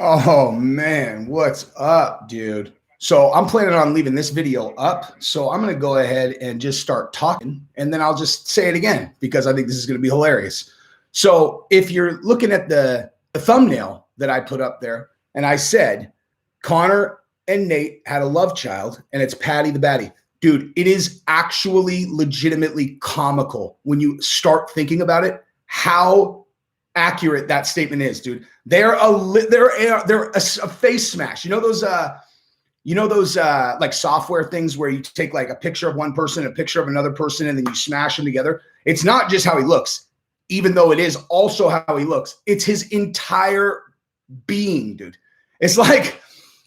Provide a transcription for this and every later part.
Oh man, what's up, dude? So I'm planning on leaving this video up. So I'm gonna go ahead and just start talking, and then I'll just say it again because I think this is gonna be hilarious. So if you're looking at the thumbnail that I put up there, and I said Conor and Nate had a love child, and it's Paddie the Baddie. Dude, it is actually legitimately comical when you start thinking about it, how accurate that statement is, dude. They're a face smash. You know those like software things where you take like a picture of one person, a picture of another person, and then you smash them together. It's not just how he looks, even though it is also how he looks. It's his entire being, dude. It's like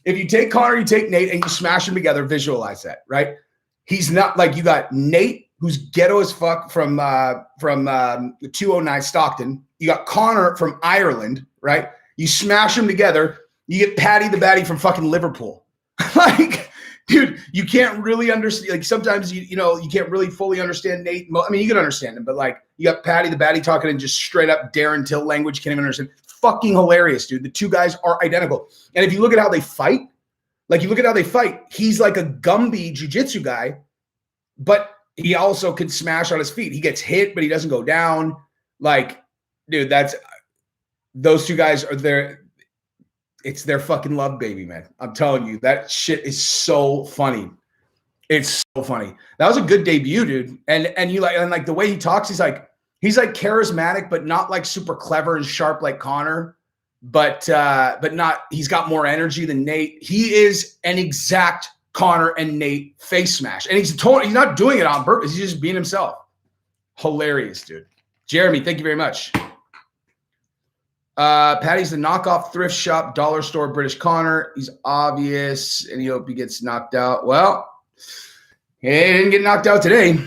if you take Conor, you take Nate, and you smash them together. Visualize that, right? He's not like, you got Nate, who's ghetto as fuck from 209 Stockton. You got Conor from Ireland, right? You smash them together, you get Paddie the Baddie from fucking Liverpool. Like, dude, you can't really understand. Like, sometimes you can't really fully understand Nate. I mean, you can understand him, but like, you got Paddie the Baddie talking in just straight up Darren Till language. Can't even understand. Fucking hilarious, dude. The two guys are identical. And if you look at how they fight, he's like a Gumby jiu-jitsu guy, but he also can smash on his feet. He gets hit, but he doesn't go down. Like, dude, those two guys are there. It's their fucking love baby, man. I'm telling you, that shit is so funny. It's so funny. That was a good debut, dude. And like the way he talks, he's like charismatic, but not like super clever and sharp like Conor. But not, he's got more energy than Nate. He is an exact Conor and Nate face smash. And he's not doing it on purpose. He's just being himself. Hilarious, dude. Jeremy, thank you very much. Paddie's the knockoff thrift shop, dollar store British Conor. He's obvious, and you hope he gets knocked out. Well, he didn't get knocked out today.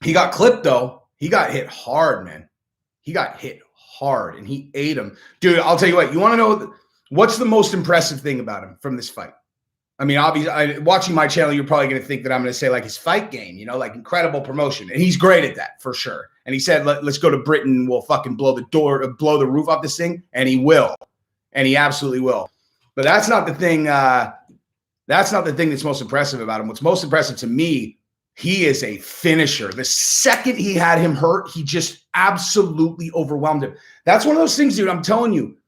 He got clipped, though. He got hit hard, man. He got hit hard, and he ate him. Dude, I'll tell you what. You want to know what's the most impressive thing about him from this fight? I mean, obviously, watching my channel, you're probably going to think that I'm going to say like his fight game, like incredible promotion. And he's great at that for sure. And he said, let's go to Britain. We'll fucking blow the roof off this thing. And he will. And he absolutely will. But that's not the thing. That's not the thing that's most impressive about him. What's most impressive to me, he is a finisher. The second he had him hurt, he just absolutely overwhelmed him. That's one of those things, dude. I'm telling you,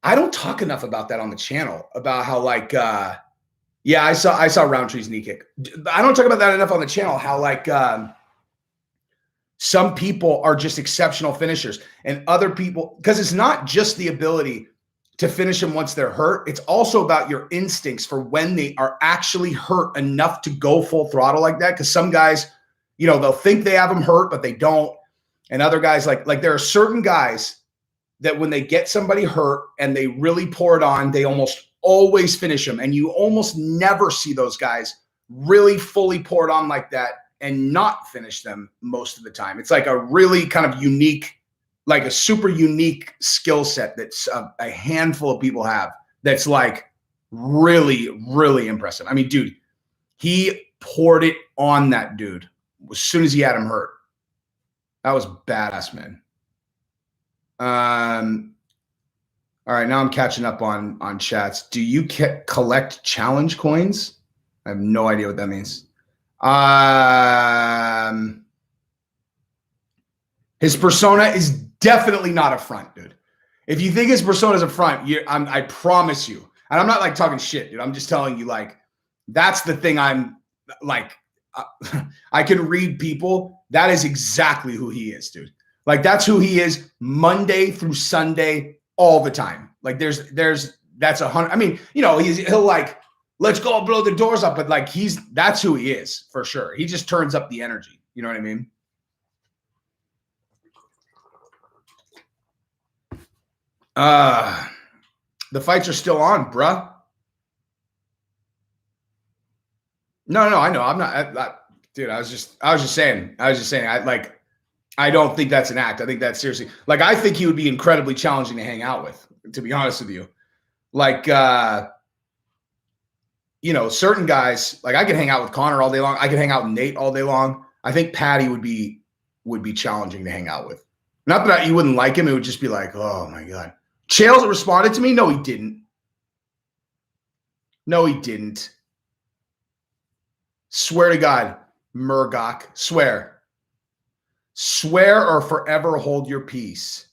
I don't talk enough about that on the channel, about how like, yeah, I saw Roundtree's knee kick. I don't talk about that enough on the channel, how like some people are just exceptional finishers and other people, because it's not just the ability to finish them once they're hurt. It's also about your instincts for when they are actually hurt enough to go full throttle like that. Because some guys, they'll think they have them hurt, but they don't. And other guys, like there are certain guys that when they get somebody hurt and they really pour it on, they almost always finish them. And you almost never see those guys really fully pour it on like that and not finish them most of the time. It's like a really kind of unique, like a super unique skill set that's a handful of people have. That's like really, really impressive. I mean, dude, he poured it on that dude as soon as he had him hurt. That was badass, man. All right, now I'm catching up on chats. Do you collect challenge coins? I have no idea what that means. His persona is definitely not a front, dude. If you think his persona is a front, I promise you. And I'm not like talking shit, dude. I'm just telling you, like, that's the thing. I'm like, I can read people. That is exactly who he is, dude. Like, that's who he is Monday through Sunday, all the time. Like that's 100. I mean, he'll like, let's go blow the doors up. But like, that's who he is for sure. He just turns up the energy. You know what I mean? The fights are still on, bruh. No, I know. I'm not, dude. I was just saying. I don't think that's an act. I think that's seriously, like, I think he would be incredibly challenging to hang out with, to be honest with you. Like, certain guys, like I could hang out with Conor all day long. I could hang out with Nate all day long. I think Paddie would be challenging to hang out with. Not that you wouldn't like him. It would just be like, oh my God, Chaels responded to me? No, he didn't. No, he didn't. Swear to God, Murdoch. Swear. Swear or forever hold your peace.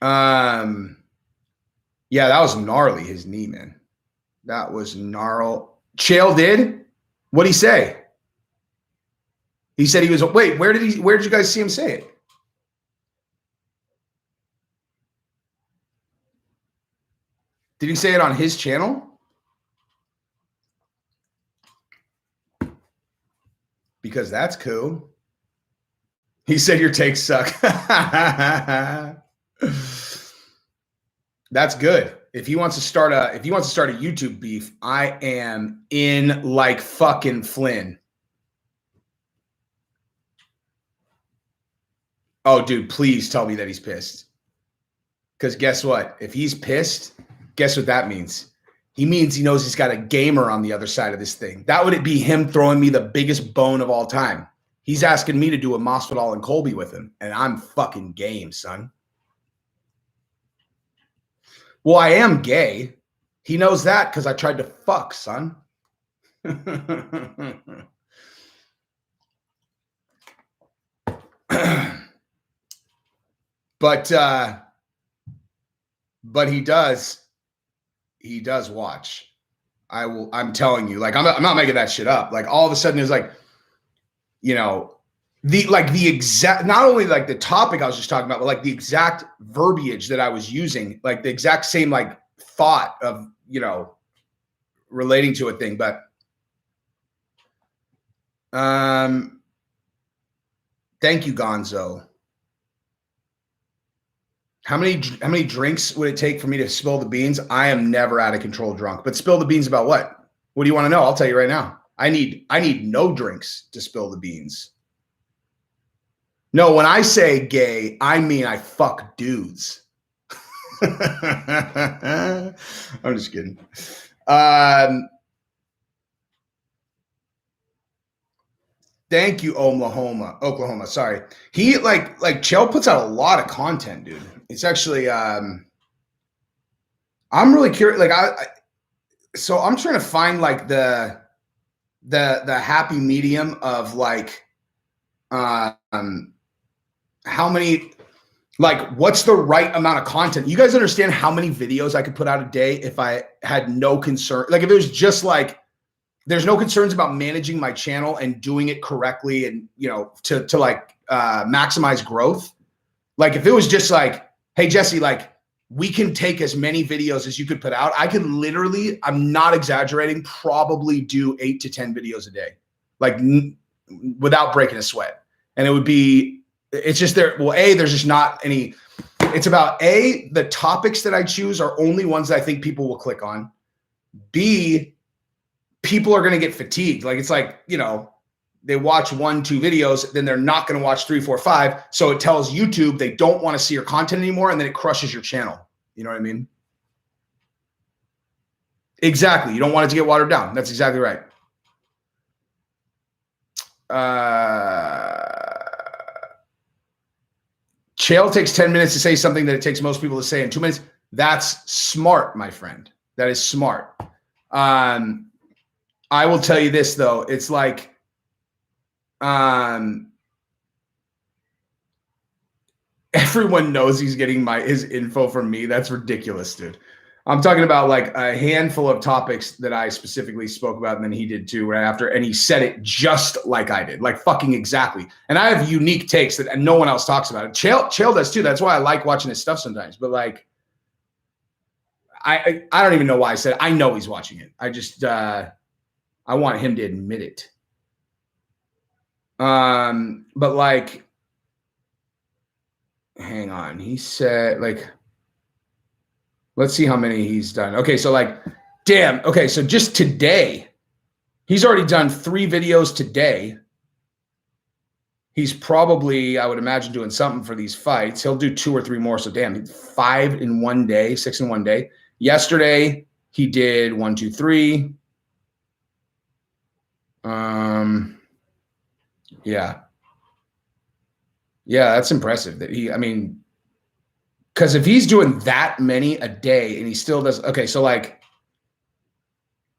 Yeah, that was gnarly, his knee, man. That was gnarl. Chael did? What'd he say? He said he was, wait, where did you guys see him say it? Did he say it on his channel? Because that's cool. He said your takes suck. That's good. If he wants to start a YouTube beef, I am in like fucking Flynn. Oh, dude, please tell me that he's pissed. Because guess what? If he's pissed, guess what that means? He means he knows he's got a gamer on the other side of this thing. That would be him throwing me the biggest bone of all time. He's asking me to do a Masvidal and Colby with him, and I'm fucking game, son. Well, I am gay. He knows that because I tried to fuck, son. But he does watch. I'm telling you, like, I'm not making that shit up. Like, all of a sudden it's like, you know, the exact, not only like the topic I was just talking about, but like the exact verbiage that I was using, like the exact same like thought of, you know, relating to a thing. But thank you, Gonzo. How many drinks would it take for me to spill the beans? I am never out of control drunk. But spill the beans about what? What do you want to know? I'll tell you right now. I need no drinks to spill the beans. No, when I say gay, I mean I fuck dudes. I'm just kidding. Thank you, Oklahoma. Sorry. He like Chael puts out a lot of content, dude. It's actually I'm really curious. Like so I'm trying to find like the happy medium of like how many, like, what's the right amount of content? You guys understand how many videos I could put out a day if I had no concern? Like, if it was just like, there's no concerns about managing my channel and doing it correctly and, you know, to like maximize growth. Like, if it was just like, hey, Jesse, like, we can take as many videos as you could put out. I could literally, I'm not exaggerating, probably do 8 to 10 videos a day, like without breaking a sweat. And it would be, it's just there. Well, there's just not any, it's about the topics that I choose are only ones that I think people will click on. B, people are going to get fatigued. Like, it's like, you know, they watch 1, 2 videos, then they're not going to watch 3, 4, 5. So it tells YouTube they don't want to see your content anymore. And then it crushes your channel. You know what I mean? Exactly. You don't want it to get watered down. That's exactly right. Chael takes 10 minutes to say something that it takes most people to say in 2 minutes. That's smart, my friend. That is smart. I will tell you this, though. It's like, everyone knows he's getting his info from me. That's ridiculous, dude. I'm talking about like a handful of topics that I specifically spoke about, and then he did too right after, and he said it just like I did, like fucking exactly. And I have unique takes that and no one else talks about it. Chael does too. That's why I like watching his stuff sometimes. But like, I don't even know why I said it. I know he's watching it. I just I want him to admit it. But like, hang on. He said like, let's see how many he's done. Okay, so like, damn. Okay, so just today, he's already done 3 videos today. He's probably, I would imagine, doing something for these fights. He'll do 2 or 3 more. So damn, 5 in one day, 6 in one day. Yesterday, he did 1, 2, 3. Yeah. Yeah, that's impressive that he, I mean, because if he's doing that many a day and he still does, okay, so like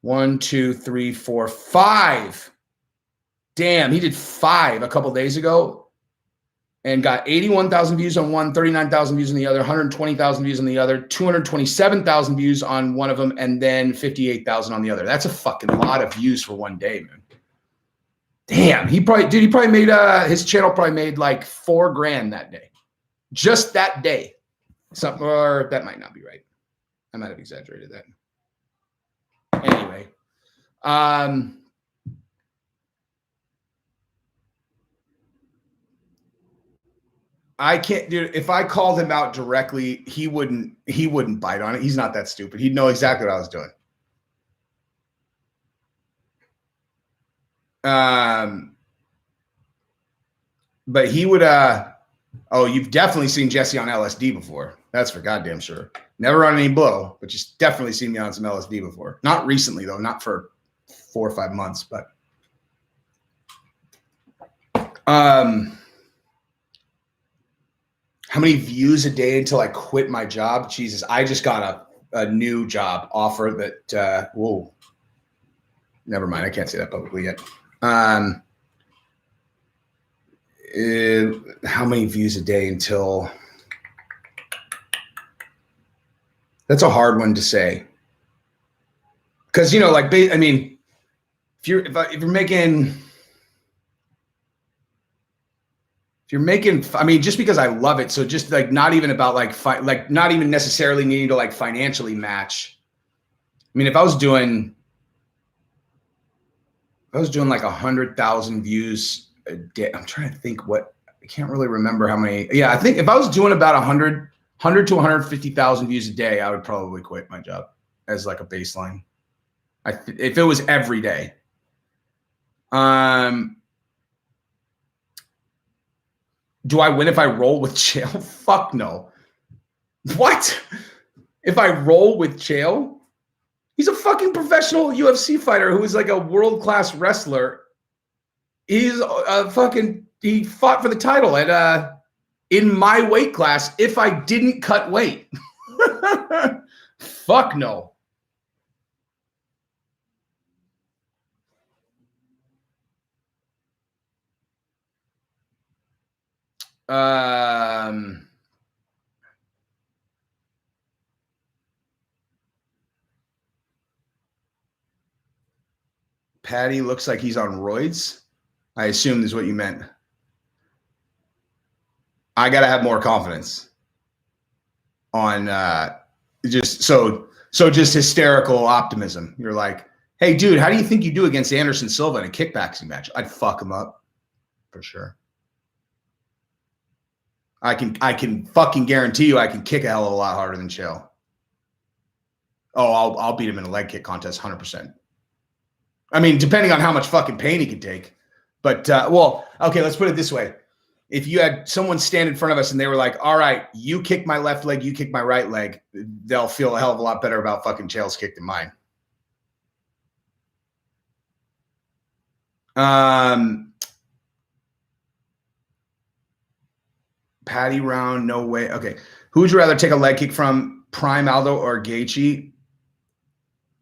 1, 2, 3, 4, 5. Damn, he did 5 a couple days ago and got 81,000 views on one, 39,000 views on the other, 120,000 views on the other, 227,000 views on one of them, and then 58,000 on the other. That's a fucking lot of views for one day, man. Damn, he probably made, his channel probably made like $4 grand that day. Just that day. Something, or that might not be right. I might have exaggerated that. Anyway, I can't, dude. If I called him out directly, he wouldn't bite on it. He's not that stupid. He'd know exactly what I was doing. But he would, oh, you've definitely seen Jesse on LSD before. That's for goddamn sure. Never on any blow, but you've definitely seen me on some LSD before. Not recently though, not for 4 or 5 months, but how many views a day until I quit my job? Jesus, I just got a new job offer that, whoa, never mind. I can't say that publicly yet. How many views a day until, that's a hard one to say. Cause you know, like, I mean, if you're making, I mean, just because I love it. So just like, not even about like not even necessarily needing to like financially match. I mean, if I was doing like 100,000 views a day, I'm trying to think what, I can't really remember how many. Yeah. I think if I was doing about 100 to 150,000 views a day, I would probably quit my job as like a baseline. If it was every day. Do I win if I roll with Chael? Fuck no. What? If I roll with Chael? He's a fucking professional UFC fighter who is like a world-class wrestler. He's a fucking, he fought for the title at in my weight class if I didn't cut weight. Fuck no. Paddie looks like he's on roids. I assume is what you meant. I got to have more confidence on just hysterical optimism. You're like, hey, dude, how do you think you do against Anderson Silva in a kickboxing match? I'd fuck him up for sure. I can fucking guarantee you I can kick a hell of a lot harder than Chael. Oh, I'll beat him in a leg kick contest 100%. I mean, depending on how much fucking pain he can take. But, well, okay, let's put it this way. If you had someone stand in front of us and they were like, all right, you kick my left leg, you kick my right leg, they'll feel a hell of a lot better about fucking Chael's kick than mine. Paddie round, no way. Okay. Who would you rather take a leg kick from, Prime Aldo or Gaethje?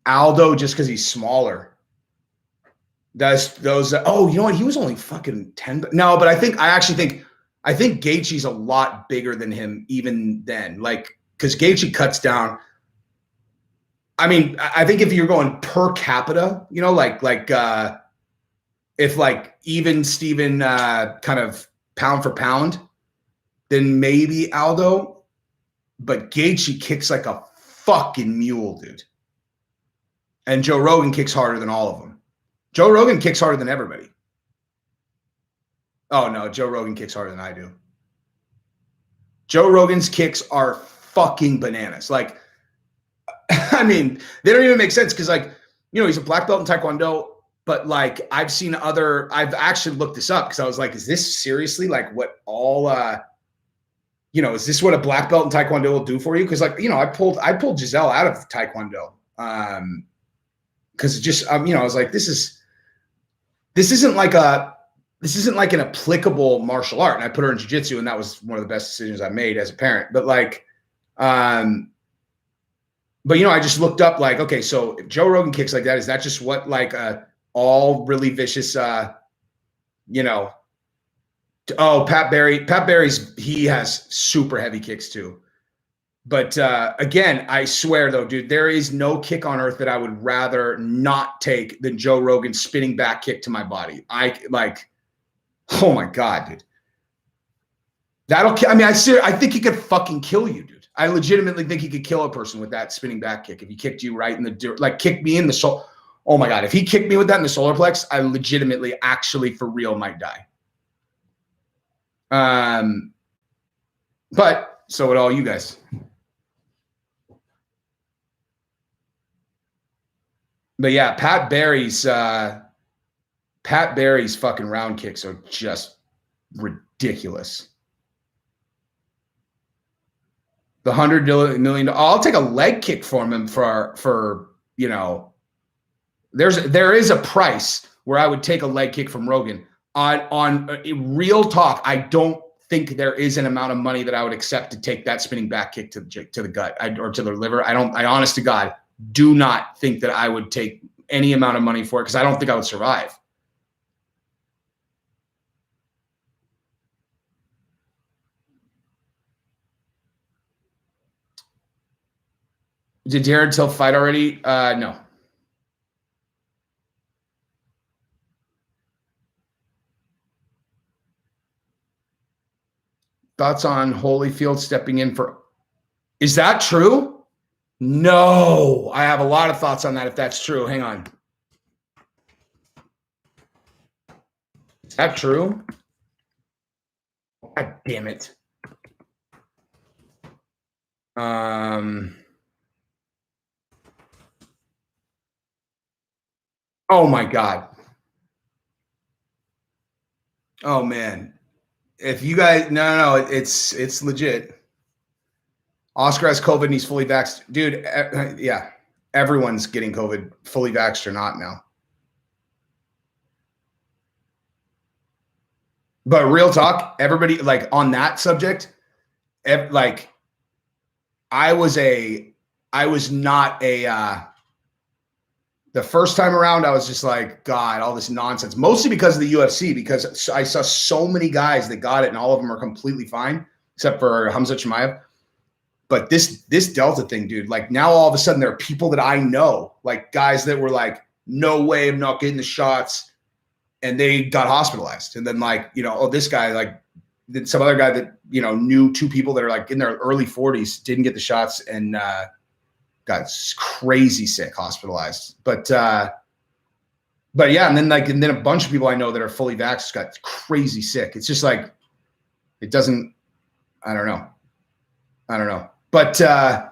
Aldo, just because he's smaller. Oh, you know what? He was only fucking 10. No, but I actually think Gaethje's a lot bigger than him even then. Like, because Gaethje cuts down. I mean, I think if you're going per capita, you know, like if like even Steven kind of pound for pound, then maybe Aldo. But Gaethje kicks like a fucking mule, dude. And Joe Rogan kicks harder than all of them. Joe Rogan kicks harder than everybody. Oh, no, Joe Rogan kicks harder than I do. Joe Rogan's kicks are fucking bananas. Like, I mean, they don't even make sense because, like, you know, he's a black belt in Taekwondo, but, like, I've actually looked this up because I was like, is this seriously, like, what all, you know, is this what a black belt in Taekwondo will do for you? Because, like, you know, I pulled Giselle out of Taekwondo because it just, you know, I was like, this isn't like a this isn't like an applicable martial art. And I put her in jiu-jitsu, and that was one of the best decisions I made as a parent. But like, but I just looked up like, okay, so if Joe Rogan kicks like that, is that just what like all really vicious, oh, Pat Barry's, he has super heavy kicks too. But again, I swear though, dude, there is no kick on earth that I would rather not take than Joe Rogan's spinning back kick to my body. Oh my God, dude. I think he could fucking kill you, dude. I legitimately think he could kill a person with that spinning back kick if he kicked you right in the like kicked me in the soul. Oh my God, if he kicked me with that in the solar plex, I legitimately, actually, for real, might die. But so would all you guys. But yeah, Pat Barry's fucking round kicks are just ridiculous. The $100 million. I'll take a leg kick from him for there is a price where I would take a leg kick from Rogan. On real talk, I don't think there is an amount of money that I would accept to take that spinning back kick to the gut or to the liver. I honest to God do not think that I would take any amount of money for it because I don't think I would survive. Did Jared Till fight already? No. Thoughts on Holyfield stepping in for? Is that true? No, I have a lot of thoughts on that. If that's true, hang on. Is that true? God damn it. Oh my God. Oh man. If you guys, no, it's legit. Oscar has COVID and he's fully vaxxed. Dude, yeah, everyone's getting COVID, fully vaxxed or not now. But real talk, everybody, like on that subject, like I was not the first time around, I was just like, God, all this nonsense, mostly because of the UFC, because I saw so many guys that got it and all of them are completely fine, except for Hamza Chimaev. But this Delta thing, dude, like now all of a sudden there are people that I know, like guys that were like, no way, I'm not getting the shots. And they got hospitalized. And then like, this guy, like some other guy that, knew two people that are like in their early 40s, didn't get the shots and got crazy sick, hospitalized. But yeah, and then a bunch of people I know that are fully vaxxed got crazy sick. It's just like, it doesn't, I don't know. But the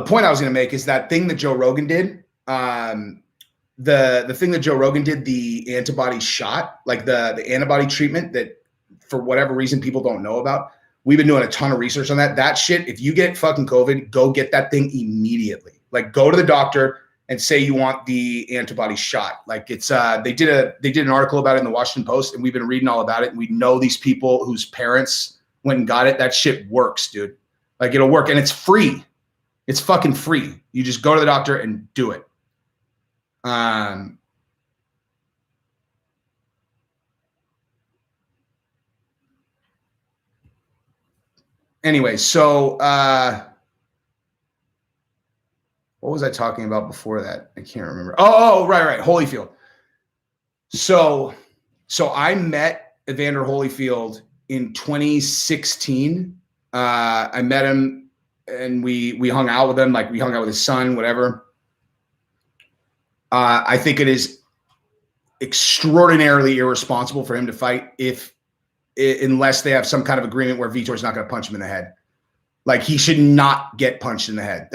point I was going to make is that thing that Joe Rogan did. The thing that Joe Rogan did, the antibody shot, like the antibody treatment that for whatever reason people don't know about. We've been doing a ton of research on that. That shit, if you get fucking COVID, go get that thing immediately. Like go to the doctor and say you want the antibody shot. Like it's they did an article about it in the Washington Post, and we've been reading all about it. And we know these people whose parents went and got it. That shit works, dude. Like it'll work, and it's free. It's fucking free. You just go to the doctor and do it. Anyway, so what was I talking about before that? I can't remember. Oh, right. Holyfield. So I met Evander Holyfield in 2016. I met him and we hung out with him. Like we hung out with his son, whatever. I think it is extraordinarily irresponsible for him to fight unless they have some kind of agreement where Vitor's not going to punch him in the head. Like he should not get punched in the head.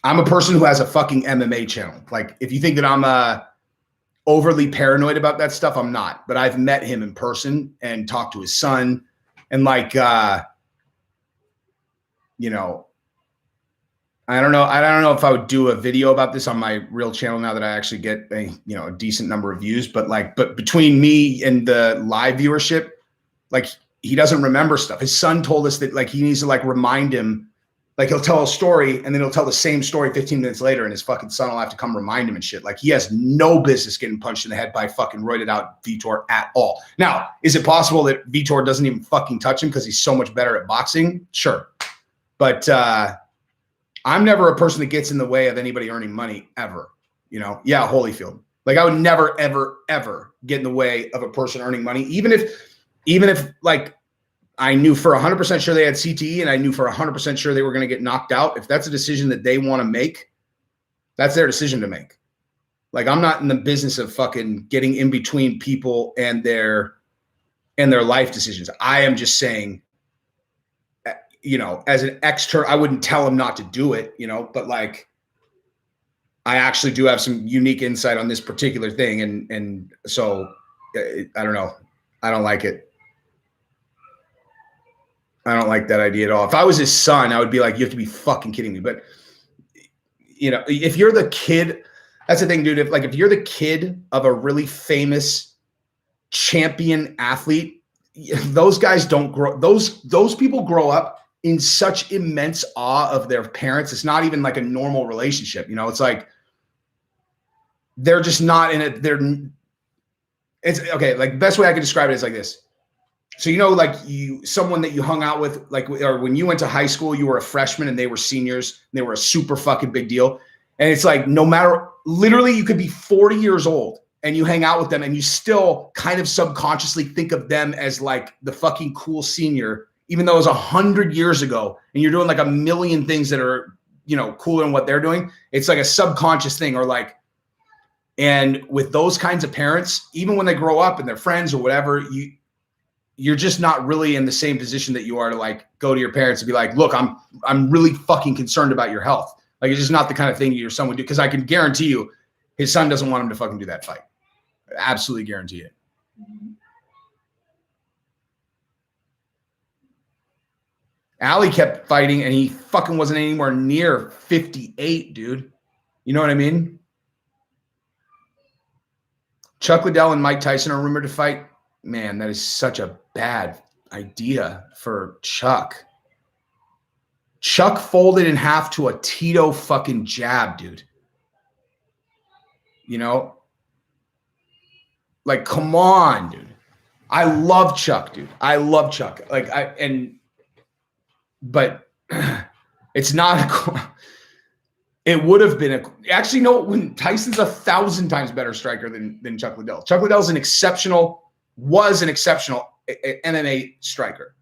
I'm a person who has a fucking MMA channel. Like if you think that I'm overly paranoid about that stuff, I'm not. But I've met him in person and talked to his son, and like I don't know. I don't know if I would do a video about this on my real channel now that I actually get a decent number of views, but between me and the live viewership, like he doesn't remember stuff. His son told us that like he needs to like remind him, like he'll tell a story and then he'll tell the same story 15 minutes later and his fucking son will have to come remind him and shit. Like he has no business getting punched in the head by fucking roided out Vitor at all. Now, is it possible that Vitor doesn't even fucking touch him because he's so much better at boxing? Sure. But I'm never a person that gets in the way of anybody earning money ever. Yeah, Holyfield. Like I would never, ever, ever get in the way of a person earning money, even if like I knew for 100% sure they had CTE and I knew for 100% sure they were going to get knocked out. If that's a decision that they want to make, that's their decision to make. Like I'm not in the business of fucking getting in between people and their life decisions. I am just saying, as an external, I wouldn't tell him not to do it, but like, I actually do have some unique insight on this particular thing. And so I don't know. I don't like it. I don't like that idea at all. If I was his son, I would be like, you have to be fucking kidding me. But if you're the kid, that's the thing, dude. If you're the kid of a really famous champion athlete, those guys don't grow. Those people grow up in such immense awe of their parents. It's not even like a normal relationship. It's like they're just not in it. It's okay. Like the best way I can describe it is like this. So, like someone that you hung out with, like, or when you went to high school, you were a freshman and they were seniors and they were a super fucking big deal. And it's like, no matter, literally you could be 40 years old and you hang out with them and you still kind of subconsciously think of them as like the fucking cool senior, even though it was 100 years ago and you're doing like a million things that are, cooler than what they're doing. It's like a subconscious thing and with those kinds of parents, even when they grow up and they're friends or whatever, you're just not really in the same position that you are to like go to your parents and be like, look, I'm really fucking concerned about your health. Like it's just not the kind of thing your son would do. Cause I can guarantee you his son doesn't want him to fucking do that fight. I absolutely guarantee it. Ali kept fighting and he fucking wasn't anywhere near 58, dude. You know what I mean? Chuck Liddell and Mike Tyson are rumored to fight. Man, that is such a bad idea for Chuck. Chuck folded in half to a Tito fucking jab, dude. Like, come on, dude. I love Chuck, dude. I love Chuck. But it's not, it would have been actually, no, when Tyson's 1,000 times better striker than Chuck Liddell. Chuck Liddell was an exceptional MMA striker.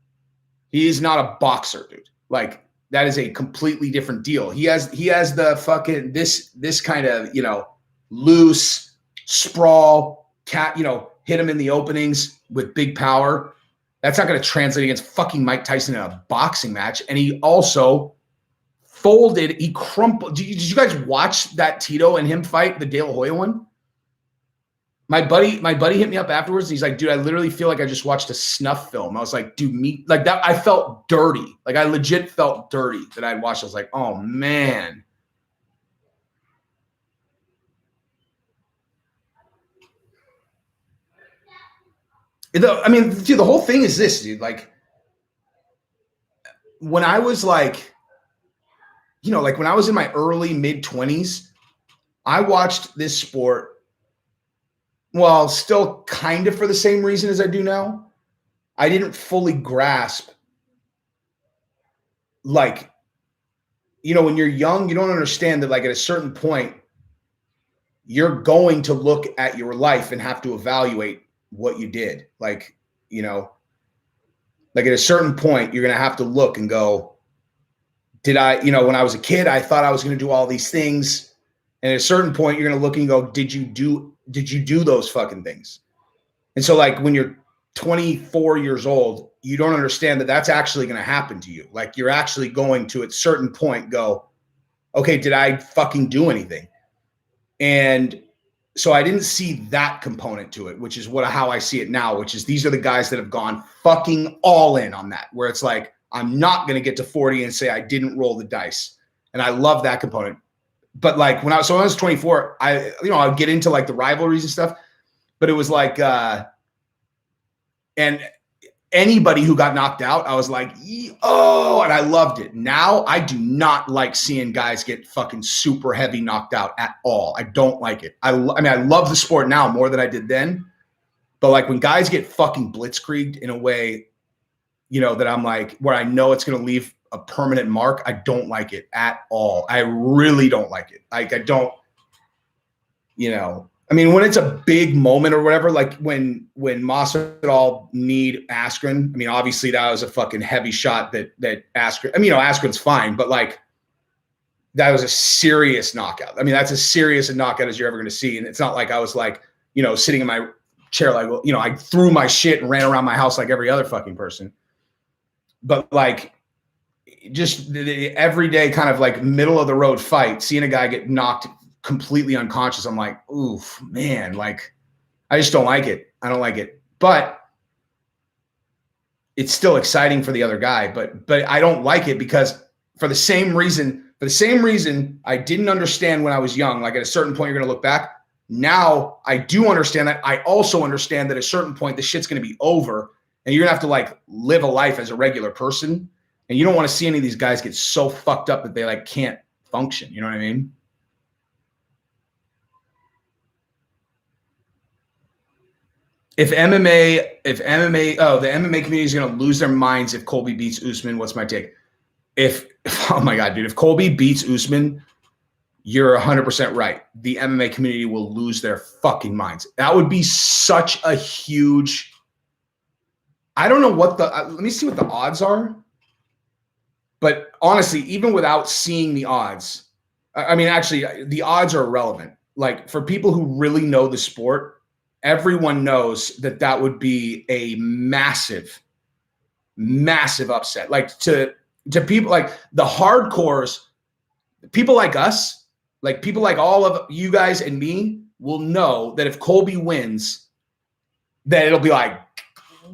He is not a boxer, dude. Like that is a completely different deal. He has the fucking, this kind of, loose sprawl cat, hit him in the openings with big power. That's not going to translate against fucking Mike Tyson in a boxing match. And he also folded, he crumpled. Did you guys watch that Tito and him fight, the De La Hoya one? My buddy hit me up afterwards. And he's like, dude, I literally feel like I just watched a snuff film. I was like, dude, like that. I felt dirty. Like I legit felt dirty that I'd watched. I was like, oh man. I mean, dude, the whole thing is this, dude. Like when I was like, like when I was in my early mid-20s, I watched this sport. Well, still kind of for the same reason as I do now. I didn't fully grasp, like, when you're young, you don't understand that, like, at a certain point, you're going to look at your life and have to evaluate what you did. Like, like at a certain point, you're going to have to look and go, did I, when I was a kid, I thought I was going to do all these things. And at a certain point, you're going to look and go, did you do those fucking things? And so like when you're 24 years old, you don't understand that that's actually going to happen to you. Like you're actually going to at a certain point go, okay, did I fucking do anything? And so I didn't see that component to it, which is how I see it now, which is these are the guys that have gone fucking all in on that, where it's like, I'm not going to get to 40 and say I didn't roll the dice. And I love that component. But like when I was 24, I'd get into like the rivalries and stuff, but it was like, and anybody who got knocked out, I was like, oh, and I loved it. Now I do not like seeing guys get fucking super heavy knocked out at all. I don't like it. I mean, I love the sport now more than I did then. But like when guys get fucking blitzkrieged in a way, that I'm like, where I know it's going to leave a permanent mark, I don't like it at all. I really don't like it. Like I don't, I mean, when it's a big moment or whatever, like when Masvidal kneed Askren, I mean, obviously that was a fucking heavy shot that Askren, I mean, Askren's fine, but like that was a serious knockout. I mean, that's as serious a knockout as you're ever going to see. And it's not like I was like, sitting in my chair, like, I threw my shit and ran around my house like every other fucking person. But like, just the everyday kind of like middle of the road fight, seeing a guy get knocked completely unconscious, I'm like, oof, man, like I just don't like it. I don't like it. But it's still exciting for the other guy. But I don't like it because for the same reason I didn't understand when I was young, like at a certain point, you're going to look back. Now I do understand that. I also understand that at a certain point, the shit's going to be over and you're going to have to like live a life as a regular person. And you don't want to see any of these guys get so fucked up that they like can't function. You know what I mean? If the MMA community is going to lose their minds if Colby beats Usman, what's my take? Oh my God, dude, if Colby beats Usman, you're 100% right. The MMA community will lose their fucking minds. That would be such a huge, I don't know what let me see what the odds are. But honestly, even without seeing the odds, I mean, actually, the odds are irrelevant. Like for people who really know the sport, everyone knows that would be a massive, massive upset. Like to people like the hardcores, people like us, like people like all of you guys and me will know that if Colby wins, that it'll be like,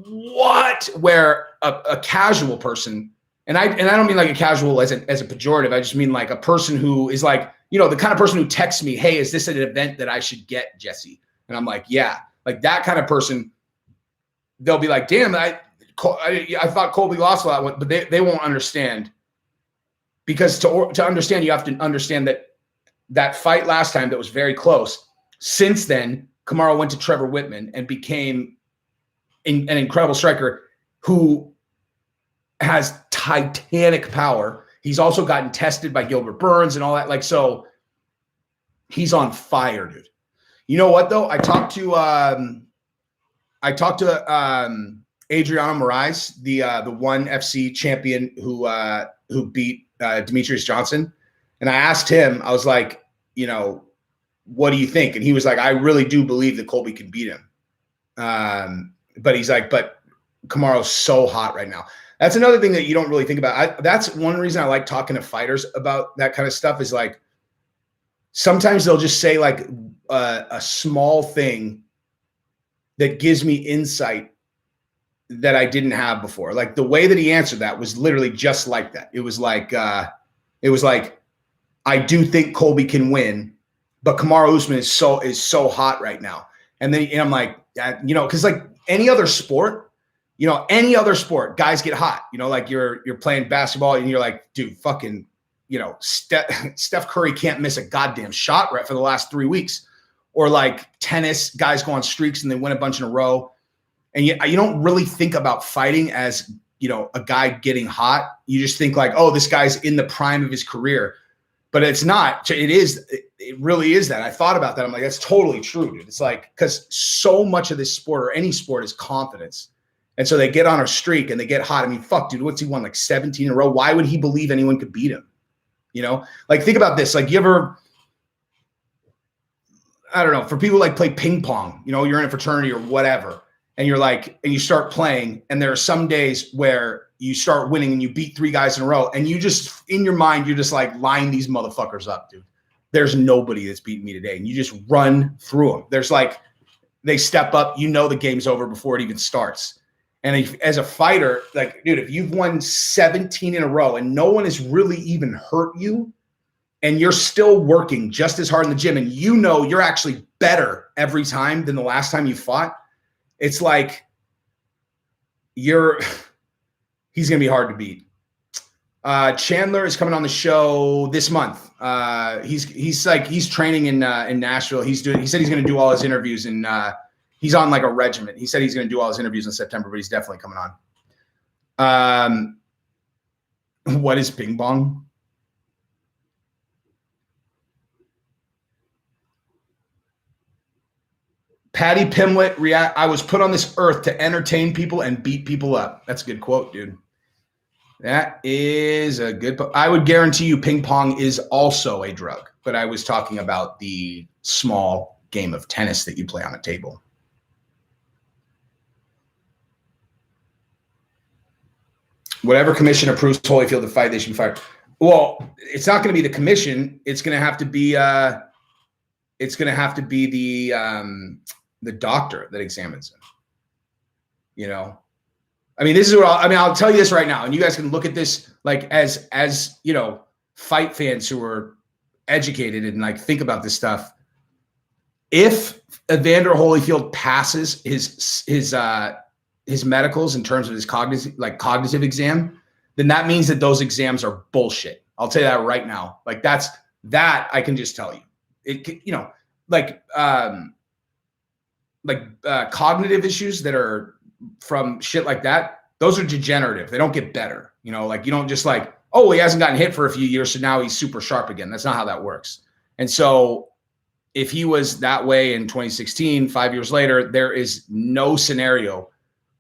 what? Where a casual person, and I don't mean like a casual as a pejorative. I just mean like a person who is like, the kind of person who texts me, hey, is this an event that I should get, Jesse? And I'm like, yeah, like that kind of person. They'll be like, damn, I thought Colby lost a lot, but they won't understand because to understand, you have to understand that fight last time that was very close. Since then, Kamaru went to Trevor Whitman and became an incredible striker who has titanic power. He's also gotten tested by Gilbert Burns and all that. Like, so he's on fire, dude. You know what though? I talked to Adriano Moraes, the ONE FC champion who beat Demetrius Johnson. And I asked him, I was like, what do you think? And he was like, I really do believe that Colby can beat him. But he's like, but Kamaru's so hot right now. That's another thing that you don't really think about. That's one reason I like talking to fighters about that kind of stuff is like, sometimes they'll just say like a small thing that gives me insight that I didn't have before. Like the way that he answered that was literally just like that. It was like, I do think Colby can win, but Kamaru Usman is so hot right now. And I'm like, cause like any other sport, guys get hot, like you're playing basketball and you're like, dude, fucking, Steph Curry can't miss a goddamn shot right for the last 3 weeks. Or like tennis, guys go on streaks and they win a bunch in a row. And you don't really think about fighting as, a guy getting hot. You just think like, oh, this guy's in the prime of his career. But it's not. It really is that. I thought about that. I'm like, that's totally true, dude. It's like, because so much of this sport or any sport is confidence. And so they get on a streak and they get hot. I mean, fuck, dude, what's he won? Like 17 in a row? Why would he believe anyone could beat him? Like think about this. Like you ever, I don't know, for people like play ping pong, you're in a fraternity or whatever. And you're like, and you start playing and there are some days where you start winning and you beat 3 guys in a row. And you just, in your mind, you're just like, line these motherfuckers up, dude. There's nobody that's beating me today. And you just run through them. There's like, they step up, the game's over before it even starts. And as a fighter, like, dude, if you've won 17 in a row and no one has really even hurt you, and you're still working just as hard in the gym, and you know you're actually better every time than the last time you fought, it's like he's going to be hard to beat. Chandler is coming on the show this month. He's training in Nashville. He said he's going to do all his interviews, and he's on like a regiment. He said he's going to do all his interviews in September, but he's definitely coming on. What is ping pong? Paddie Pimlet react. I was put on this earth to entertain people and beat people up. That's a good quote, dude. That is a good. I would guarantee you ping pong is also a drug, but I was talking about the small game of tennis that you play on a table. Whatever commission approves Holyfield to fight, they should be fired. Well, it's not going to be the commission. It's going to have to be. It's going to have to be the doctor that examines him. You know, I mean, this is what I'll tell you this right now, and you guys can look at this like as you know, fight fans who are educated and like think about this stuff. If Evander Holyfield passes his medicals in terms of his cognitive exam, then that means that those exams are bullshit. I'll tell you that right now. Like that I can just tell you. It, you know, cognitive issues that are from shit like that, those are degenerative. They don't get better. You know, like you don't just like, oh, he hasn't gotten hit for a few years, so now he's super sharp again. That's not how that works. And so if he was that way in 2016, 5 years later, there is no scenario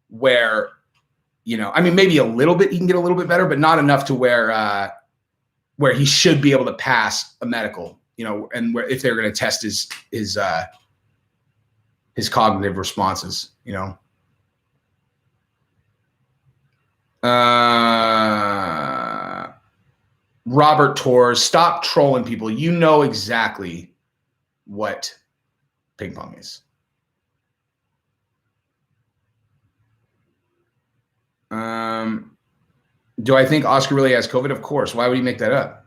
where, you know, I mean, maybe a little bit, he can get a little bit better, but not enough to where he should be able to pass a medical, you know, and where if they're going to test his cognitive responses, you know. Robert Torres, stop trolling people. You know exactly what ping pong is. Do I think Oscar really has COVID? Of course. Why would he make that up?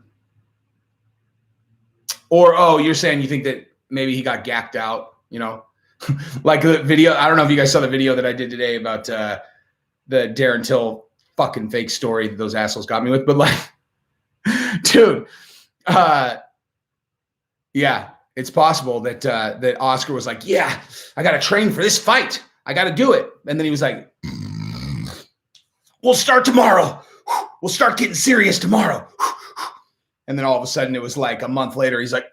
Or, oh, you're saying you think that maybe he got gacked out, you know? Like the video, I don't know if you guys saw the video that I did today about the Darren Till fucking fake story that those assholes got me with, but like, dude, yeah, it's possible that that Oscar was like, yeah, I got to train for this fight. I got to do it. And then he was like, we'll start tomorrow. We'll start getting serious tomorrow. And then all of a sudden it was like a month later, he's like,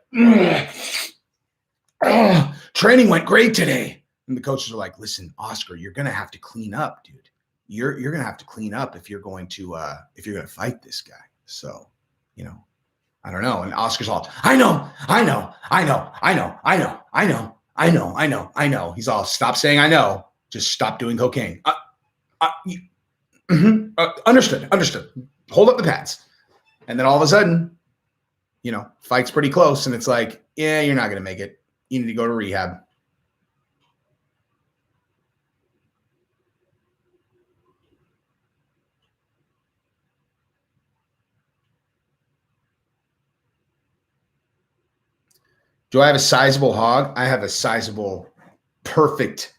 training went great today. And the coaches are like, listen, Oscar, you're going to have to clean up, dude. You're going to have to clean up if you're going to fight this guy. So, you know, I don't know. And Oscar's all, I know. He's all, stop saying I know. Just stop doing cocaine. Understood. Hold up the pads. And then all of a sudden, you know, fight's pretty close. And it's like, yeah, you're not going to make it. You need to go to rehab. Do I have a sizable hog? I have a sizable, perfect.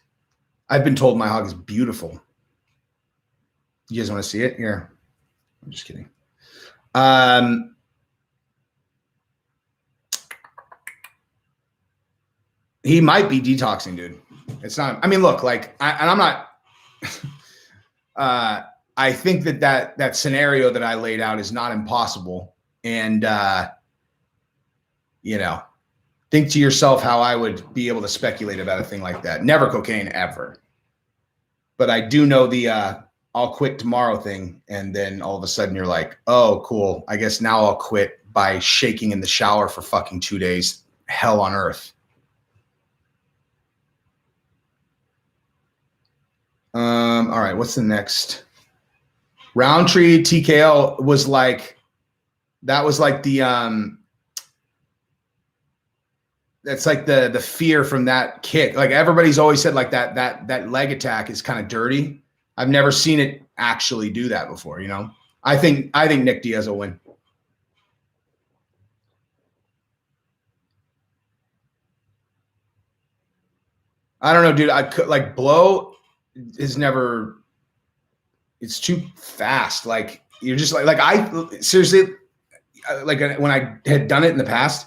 I've been told my hog is beautiful. You guys want to see it? Here. I'm just kidding. He might be detoxing, dude. It's not. I mean, look, like, I'm not. I think that scenario that I laid out is not impossible, and you know, think to yourself how I would be able to speculate about a thing like that. Never cocaine ever, but I do know the I'll quit tomorrow thing, and then all of a sudden you're like, oh, cool. I guess now I'll quit by shaking in the shower for fucking 2 days. Hell on earth. All right, what's the next? Roundtree TKO was like, that was like the that's like the fear from that kick. Like everybody's always said like that leg attack is kind of dirty. I've never seen it actually do that before, you know. I think Nick Diaz will win. I don't know, dude. I could like blow is never. It's too fast. Like you're just like I seriously like when I had done it in the past.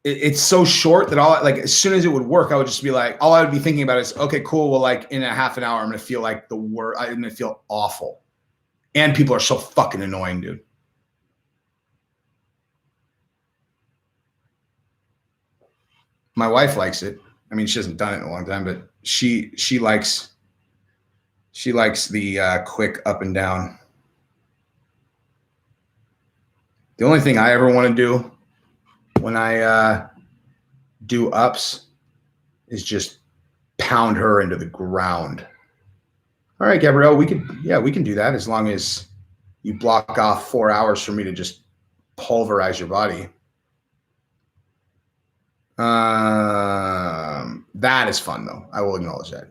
It's so short that like as soon as it would work, I would just be like, all I would be thinking about is, okay, cool. Well, like in a half an hour, I'm gonna feel like the worst. I'm gonna feel awful, and people are so fucking annoying, dude. My wife likes it. I mean, she hasn't done it in a long time, but she likes the quick up and down. The only thing I ever want to do when I do ups is just pound her into the ground. All right, Gabrielle, we can do that as long as you block off 4 hours for me to just pulverize your body. That is fun though. I will acknowledge that.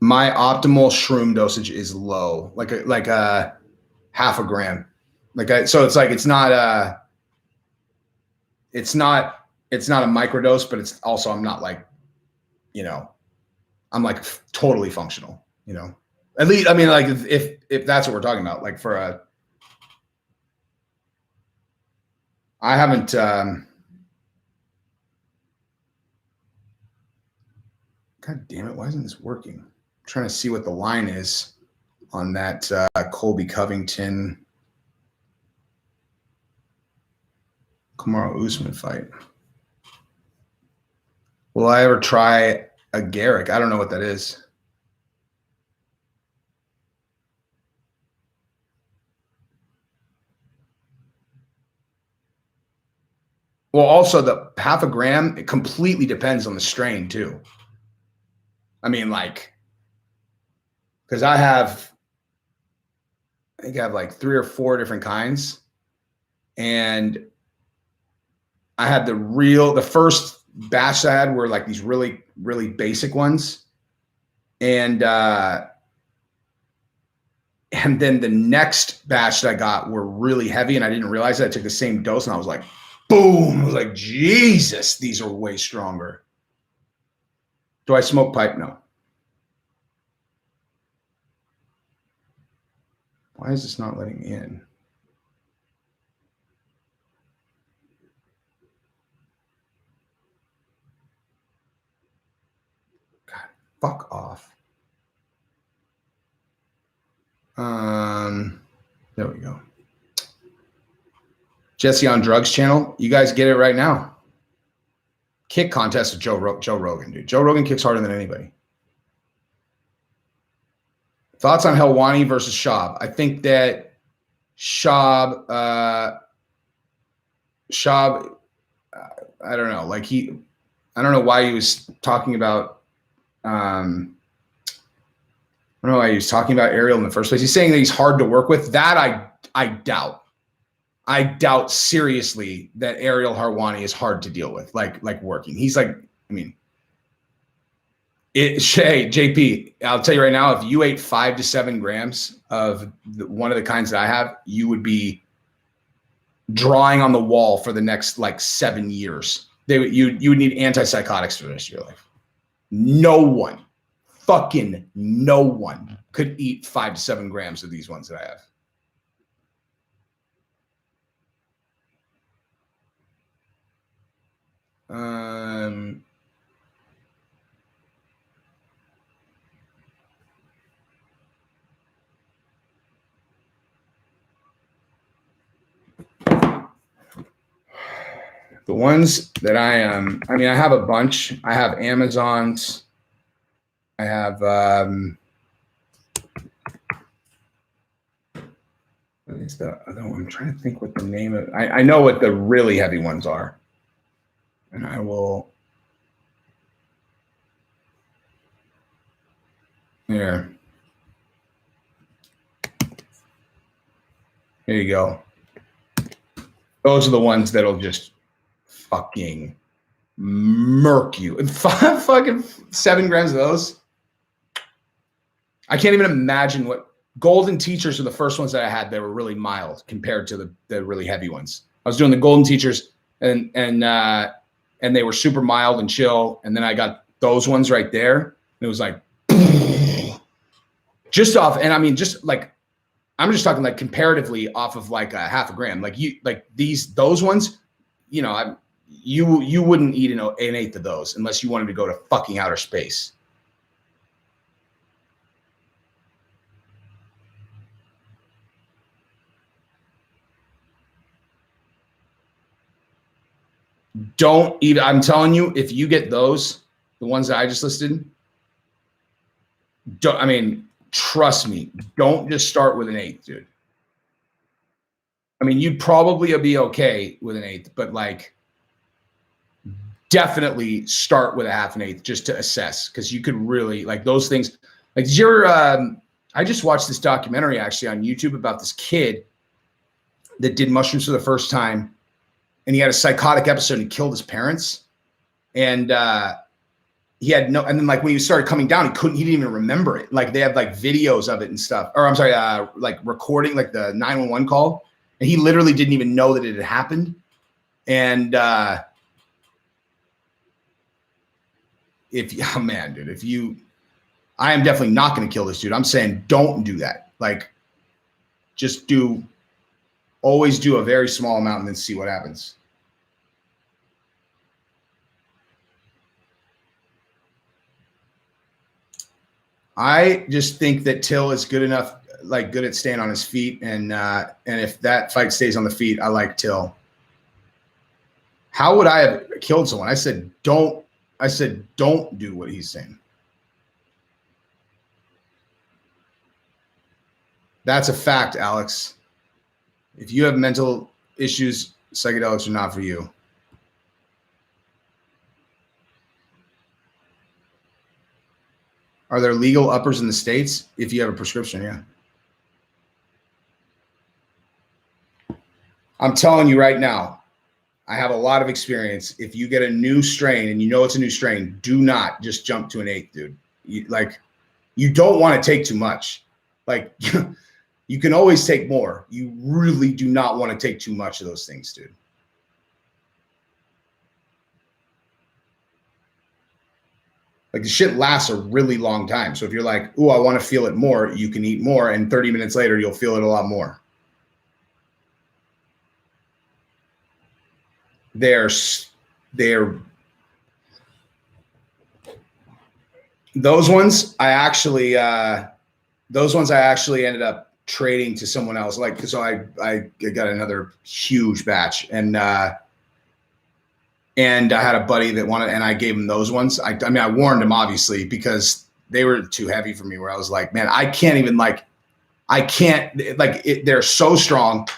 My optimal shroom dosage is low, like a half a gram. So it's like it's not a microdose, but it's also I'm not like, I'm like totally functional, At least I mean like if that's what we're talking about, like for a I haven't God damn it, why isn't this working? I'm trying to see what the line is on that Colby Covington Kamaru Usman fight. Will I ever try a Garrick? I don't know what that is. Well, also the half a gram, it completely depends on the strain too. I mean, like, because I think I have like 3 or 4 different kinds. And I had the first batch I had were like these really, really basic ones. And then the next batch that I got were really heavy, and I didn't realize that. I took the same dose, and I was like, boom. I was like, Jesus, these are way stronger. Do I smoke pipe? No. Why is this not letting me in? God, fuck off. There we go. Jesse on Drugs channel. You guys get it right now. Kick contest with Joe Rogan, dude. Joe Rogan kicks harder than anybody. Thoughts on Helwani versus Schaub? I think that Schaub, I don't know. Like I don't know why he was talking about, I don't know why he was talking about Ariel in the first place. He's saying that he's hard to work with. That I doubt. I doubt seriously that Ariel Helwani is hard to deal with, like working. He's like, I mean, hey, JP, I'll tell you right now, if you ate 5 to 7 grams of one of the kinds that I have, you would be drawing on the wall for the next like 7 years. You would need antipsychotics for the rest of your life. No one, fucking no one could eat 5 to 7 grams of these ones that I have. The ones that I mean, I have a bunch. I have Amazons. I have what is the other one? I'm trying to think what the name of. I know what the really heavy ones are, and I will. Here you go. Those are the ones that'll just fucking murk you. And fucking 7 grams of those. I can't even imagine what Golden Teachers are the first ones that I had that were really mild compared to the really heavy ones. I was doing the golden teachers, and they were super mild and chill. And then I got those ones right there. And it was like just off. And I mean, just like, I'm just talking like comparatively off of like a half a gram. Like those ones, you know, you wouldn't eat an eighth of those unless you wanted to go to fucking outer space. Don't eat. I'm telling you, if you get those, the ones that I just listed, trust me, don't just start with an eighth, dude. I mean, you'd probably be okay with an eighth, but like definitely start with a half an eighth just to assess, because you could really like those things. Like I just watched this documentary actually on YouTube about this kid that did mushrooms for the first time, and he had a psychotic episode and he killed his parents. And he had no, and then like when he started coming down, he didn't even remember it. Like they had like videos of it and stuff, or I'm sorry, like recording like the 911 call. And he literally didn't even know that it had happened. And oh man, dude, I am definitely not going to kill this dude. I'm saying don't do that. Like just always do a very small amount and then see what happens. I just think that Till is good enough, like good at staying on his feet. And if that fight stays on the feet, I like Till. How would I have killed someone? I said, don't do what he's saying. That's a fact, Alex. If you have mental issues, psychedelics are not for you. Are there legal uppers in the States? If you have a prescription, yeah. I'm telling you right now, I have a lot of experience. If you get a new strain and you know it's a new strain, do not just jump to an eighth, dude. You don't want to take too much. Like you can always take more. You really do not want to take too much of those things, dude. Like the shit lasts a really long time. So if you're like, oh, I want to feel it more, you can eat more. And 30 minutes later, you'll feel it a lot more. They're those ones I actually ended up trading to someone else. Like, so I got another huge batch, and I had a buddy that wanted, and I gave him those ones. I mean, I warned him obviously because they were too heavy for me, where I was like, man, I can't even they're so strong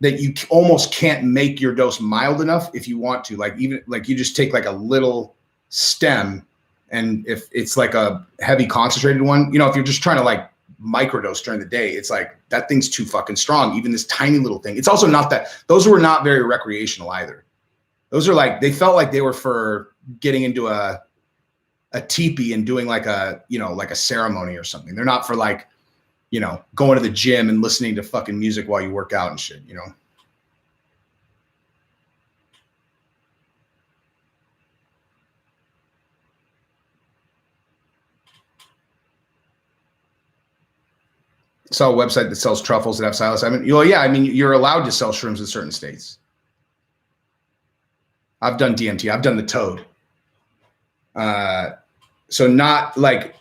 that you almost can't make your dose mild enough if you want to. Like even like you just take like a little stem, and if it's like a heavy concentrated one, you know, if you're just trying to like microdose during the day, it's like that thing's too fucking strong. Even this tiny little thing. It's also not that, those were not very recreational either. Those are like, they felt like they were for getting into a teepee and doing like a, you know, like a ceremony or something. They're not for like, you know, going to the gym and listening to fucking music while you work out and shit, you know? I saw a website that sells truffles that have psilocybin. Well, yeah, I mean, you're allowed to sell shrooms in certain states. I've done DMT. I've done the toad. So not the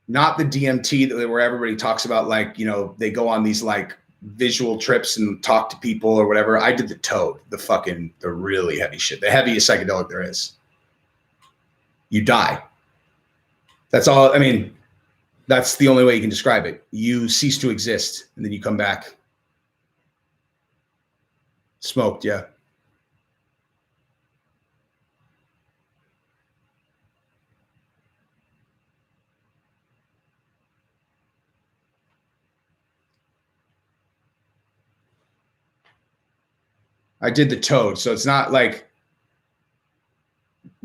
DMT where everybody talks about, like, you know, they go on these like visual trips and talk to people or whatever. I did the toad, the really heavy shit, the heaviest psychedelic there is. You die. That's all. I mean, that's the only way you can describe it. You cease to exist and then you come back. Smoked, yeah. I did the toad. So it's not like,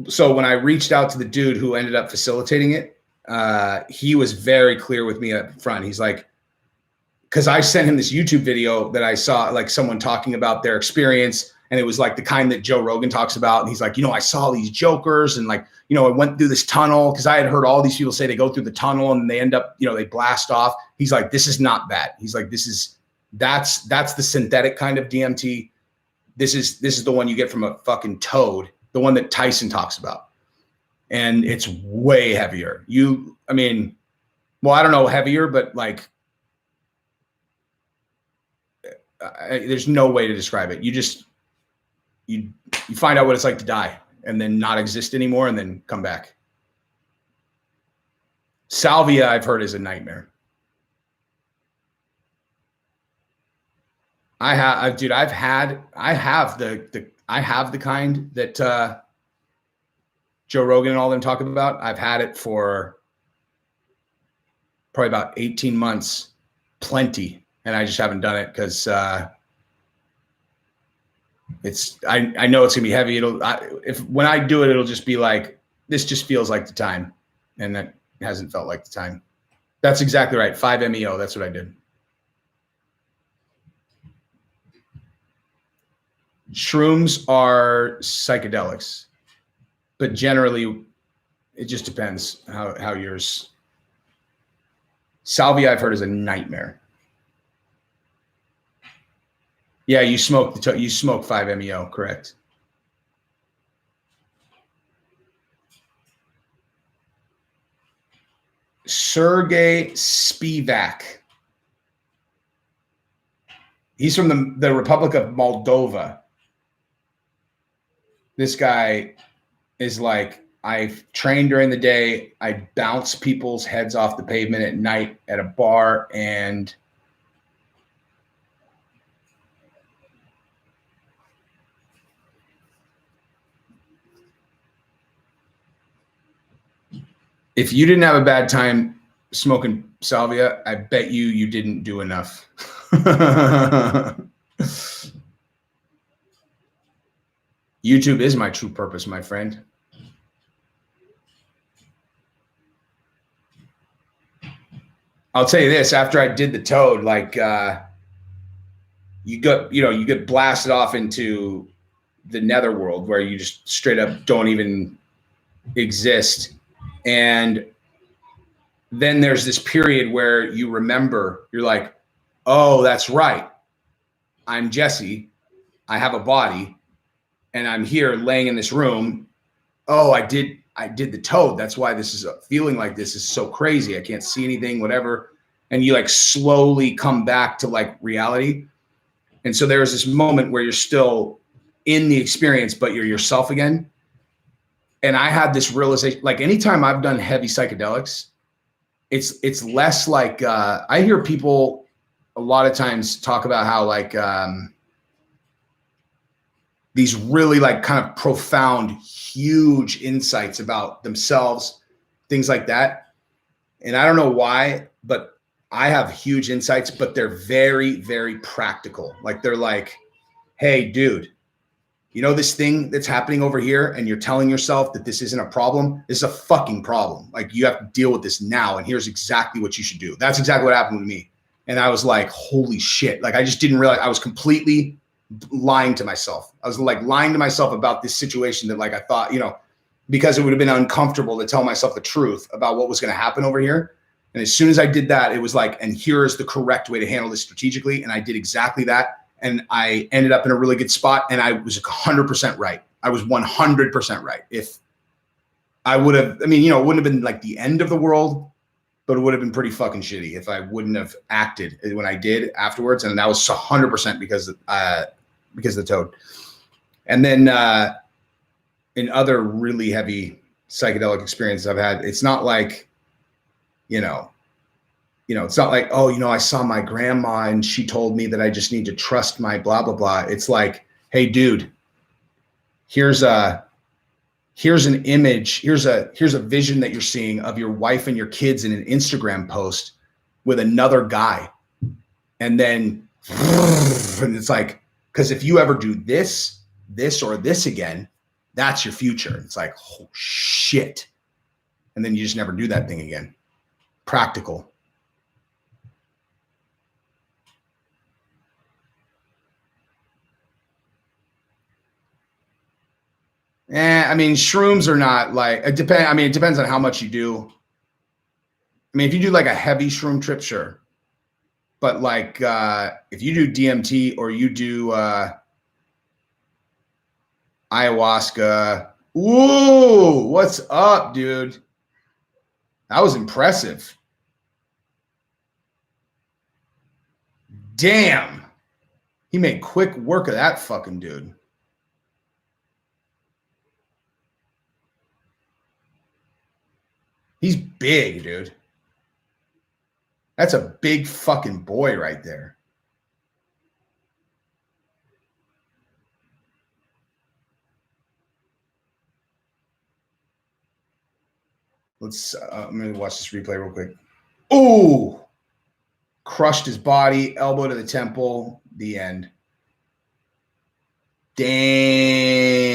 so when I reached out to the dude who ended up facilitating it, he was very clear with me up front. He's like, because I sent him this YouTube video that I saw, like someone talking about their experience. And it was like the kind that Joe Rogan talks about. And he's like, I saw these jokers and like, I went through this tunnel, because I had heard all these people say they go through the tunnel and they end up, they blast off. He's like, this is not that. He's like, that's the synthetic kind of DMT. This is the one you get from a fucking toad, the one that Tyson talks about. And it's way heavier. Well, I don't know heavier, but like, there's no way to describe it. You find out what it's like to die and then not exist anymore and then come back. Salvia, I've heard, is a nightmare. I have the kind that Joe Rogan and all them talk about. I've had it for probably about 18 months, plenty. And I just haven't done it because I know it's gonna be heavy. When I do it, it'll just be like, this just feels like the time. And that hasn't felt like the time. That's exactly right. 5-MeO. That's what I did. Shrooms are psychedelics, but generally it just depends how yours. Salvia, I've heard, is a nightmare. Yeah, you smoke 5-MeO, correct? Sergey Spivak. He's from the Republic of Moldova. This guy is like, I train during the day. I bounce people's heads off the pavement at night at a bar, and if you didn't have a bad time smoking salvia, I bet you didn't do enough. YouTube is my true purpose, my friend. I'll tell you this, after I did the toad, like you get blasted off into the netherworld where you just straight up don't even exist. And then there's this period where you remember, you're like, oh, that's right. I'm Jesse. I have a body and I'm here laying in this room. Oh, I did the toad. That's why this is feeling like this is so crazy. I can't see anything, whatever. And you like slowly come back to like reality. And so there is this moment where you're still in the experience, but you're yourself again. And I had this realization, like anytime I've done heavy psychedelics, it's less like, I hear people a lot of times talk about how like, these really like kind of profound, huge insights about themselves, things like that. And I don't know why, but I have huge insights, but they're very, very practical. Like they're like, hey, dude, this thing that's happening over here and you're telling yourself that this isn't a problem. This is a fucking problem. Like you have to deal with this now. And here's exactly what you should do. That's exactly what happened with me. And I was like, holy shit. Like I just didn't realize I was completely lying to myself. I was like lying to myself about this situation that like I thought, because it would have been uncomfortable to tell myself the truth about what was going to happen over here. And as soon as I did that, it was like, and here is the correct way to handle this strategically. And I did exactly that. And I ended up in a really good spot. And I was 100% right. I was 100% right. If I would have, it wouldn't have been like the end of the world, but it would have been pretty fucking shitty if I wouldn't have acted when I did afterwards. And that was 100% because of the toad. And then in other really heavy psychedelic experiences I've had, it's not like, it's not like, oh, I saw my grandma and she told me that I just need to trust my blah, blah, blah. It's like, hey, dude, here's an image. Here's a vision that you're seeing of your wife and your kids in an Instagram post with another guy. And then, and it's like, because if you ever do this, or this again, that's your future. It's like, oh shit. And then you just never do that thing again. Practical. I mean, shrooms are not like, it depends. I mean, it depends on how much you do. I mean, if you do like a heavy shroom trip, sure. But like, if you do DMT or you do ayahuasca, ooh, what's up, dude? That was impressive. Damn. He made quick work of that fucking dude. He's big, dude. That's a big fucking boy right there. Let's, I'm going to watch this replay real quick. Ooh. Crushed his body, elbow to the temple, the end. Damn.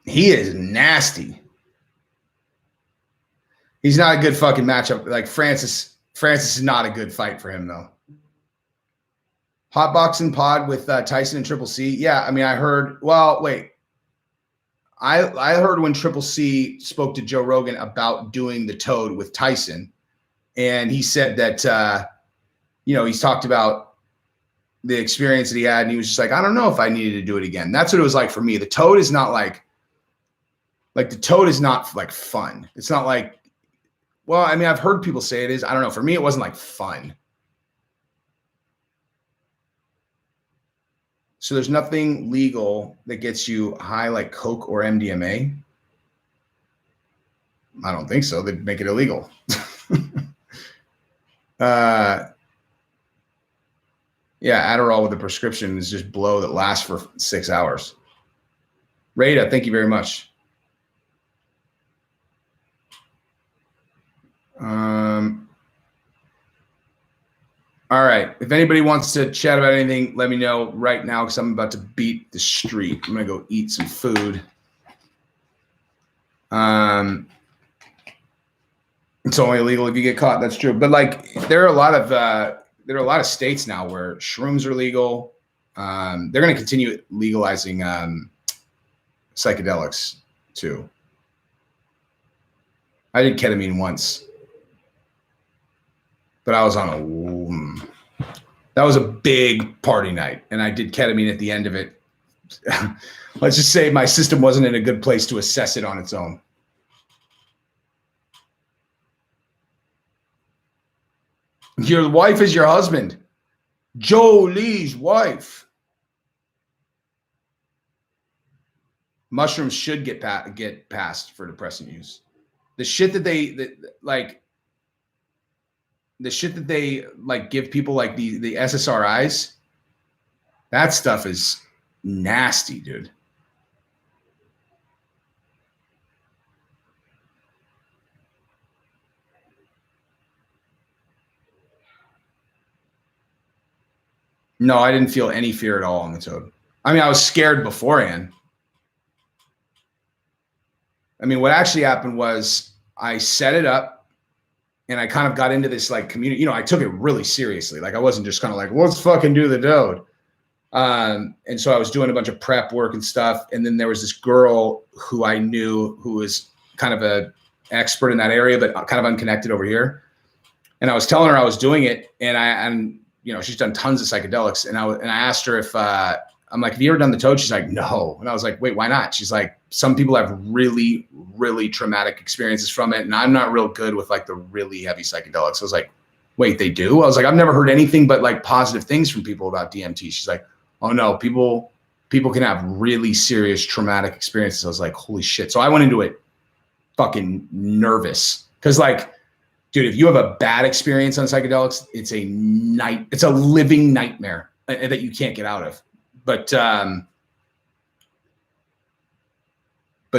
He is nasty. He's not a good fucking matchup. Like Francis is not a good fight for him though. Hot boxing pod with Tyson and Triple C. Yeah, I mean, I heard. Well, wait. I heard when Triple C spoke to Joe Rogan about doing the Toad with Tyson, and he said that he's talked about the experience that he had, and he was just like, I don't know if I needed to do it again. That's what it was like for me. The Toad is not like the Toad is not like fun. It's not like, well, I mean, I've heard people say it is. I don't know. For me, it wasn't like fun. So there's nothing legal that gets you high like Coke or MDMA. I don't think so. They'd make it illegal. Yeah, Adderall with a prescription is just blow that lasts for 6 hours. Rada, thank you very much. All right. If anybody wants to chat about anything, let me know right now because I'm about to beat the street. I'm going to go eat some food. It's only illegal if you get caught. That's true. But like, there are a lot of states now where shrooms are legal. They're going to continue legalizing psychedelics too. I did ketamine once, but I was on that was a big party night, and I did ketamine at the end of it. Let's just say my system wasn't in a good place to assess it on its own. Your wife is your husband. Jolie's wife. Mushrooms should get passed for depressant use. The shit that they give people like the SSRIs, that stuff is nasty, dude. No, I didn't feel any fear at all on the Toad. I mean, I was scared beforehand. I mean, what actually happened was I set it up and I kind of got into this like community. I took it really seriously. Like I wasn't just kind of like, let's fucking do the Toad. And so I was doing a bunch of prep work and stuff. And then there was this girl who I knew who was kind of an expert in that area, but kind of unconnected over here. And I was telling her I was doing it, and she's done tons of psychedelics. And I asked her if I'm like, have you ever done the Toad? She's like, no. And I was like, wait, why not? She's like, some people have really, really traumatic experiences from it. And I'm not real good with like the really heavy psychedelics. I was like, wait, they do? I was like, I've never heard anything but like positive things from people about DMT. She's like, oh no, people can have really serious traumatic experiences. I was like, holy shit. So I went into it fucking nervous. Cause like, dude, if you have a bad experience on psychedelics, it's a living nightmare that you can't get out of. But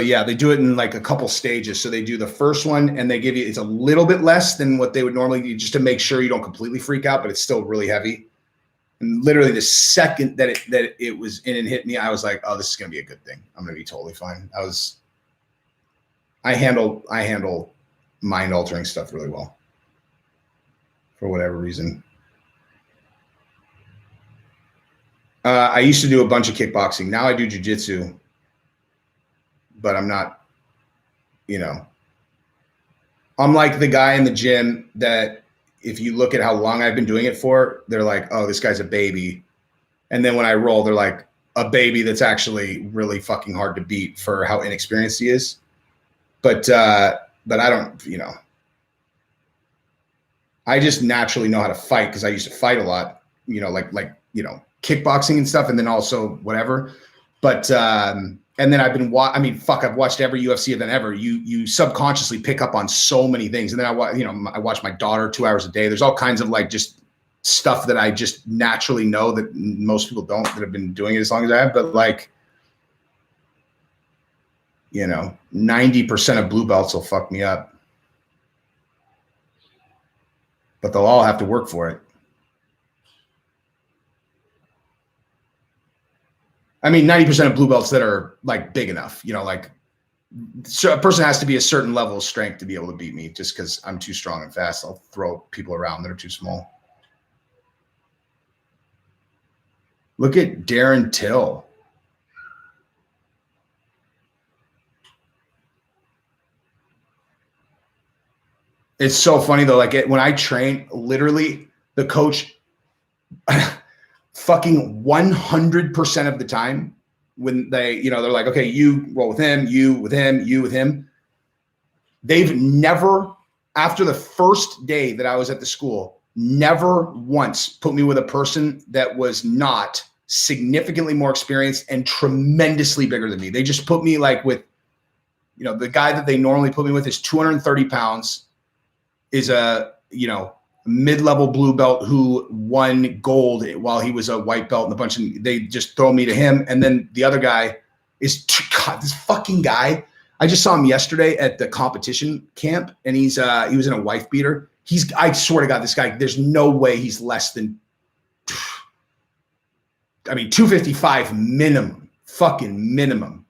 yeah, they do it in like a couple stages. So they do the first one and they give you, it's a little bit less than what they would normally do just to make sure you don't completely freak out, but it's still really heavy. And literally the second that it was in and hit me, I was like, oh, this is going to be a good thing. I'm going to be totally fine. I handle mind altering stuff really well for whatever reason. I used to do a bunch of kickboxing. Now I do jiu-jitsu, but I'm not, you know, I'm like the guy in the gym that if you look at how long I've been doing it for, they're like, oh, this guy's a baby. And then when I roll, they're like a baby that's actually really fucking hard to beat for how inexperienced he is. But I don't, you know, I just naturally know how to fight because I used to fight a lot, you know, like, you know, kickboxing and stuff. And then also whatever. But, and then I've been, I've watched every UFC event ever. You subconsciously pick up on so many things. And then I watch my daughter 2 hours a day. There's all kinds of like just stuff that I just naturally know that most people don't, that have been doing it as long as I have. But like, you know, 90% of blue belts will fuck me up, but they'll all have to work for it. I mean, 90% of blue belts that are like big enough, you know, like, so a person has to be a certain level of strength to be able to beat me. Just because I'm too strong and fast, I'll throw people around that are too small. Look at Darren Till. It's so funny though. Like when I train, literally the coach fucking 100% of the time when they, you know, they're like, okay, you roll with him, you with him, you with him. They've never, after the first day that I was at the school, never once put me with a person that was not significantly more experienced and tremendously bigger than me. They just put me like with, you know, the guy that they normally put me with is 230 pounds, is a, you know, mid-level blue belt who won gold while he was a white belt and a bunch of, they just throw me to him. And then the other guy is, God, this fucking guy, I just saw him yesterday at the competition camp and he was in a wife beater. I swear to God, this guy, there's no way he's less than, 255 minimum, fucking minimum.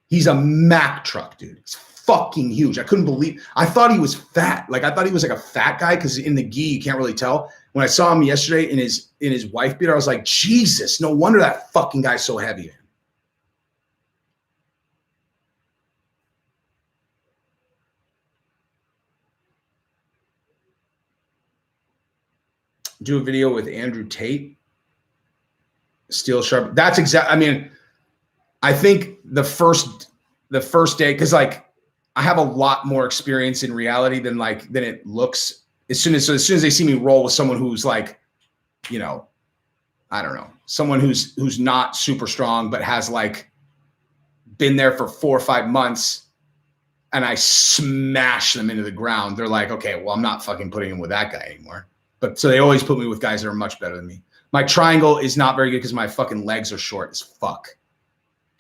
He's a Mack truck, dude. He's fucking huge. I couldn't believe, I thought he was fat. Like I thought he was like a fat guy because in the gi, you can't really tell. When I saw him yesterday in his wife beater, I was like, Jesus, no wonder that fucking guy's so heavy, man. Do a video with Andrew Tate. Steel sharp. That's exactly, I mean, I think the first day, because like I have a lot more experience in reality than it looks. As soon as they see me roll with someone who's like, you know, I don't know, someone who's not super strong but has like been there for 4 or 5 months, and I smash them into the ground, they're like, okay, well, I'm not fucking putting him with that guy anymore. But so they always put me with guys that are much better than me. My triangle is not very good because my fucking legs are short as fuck.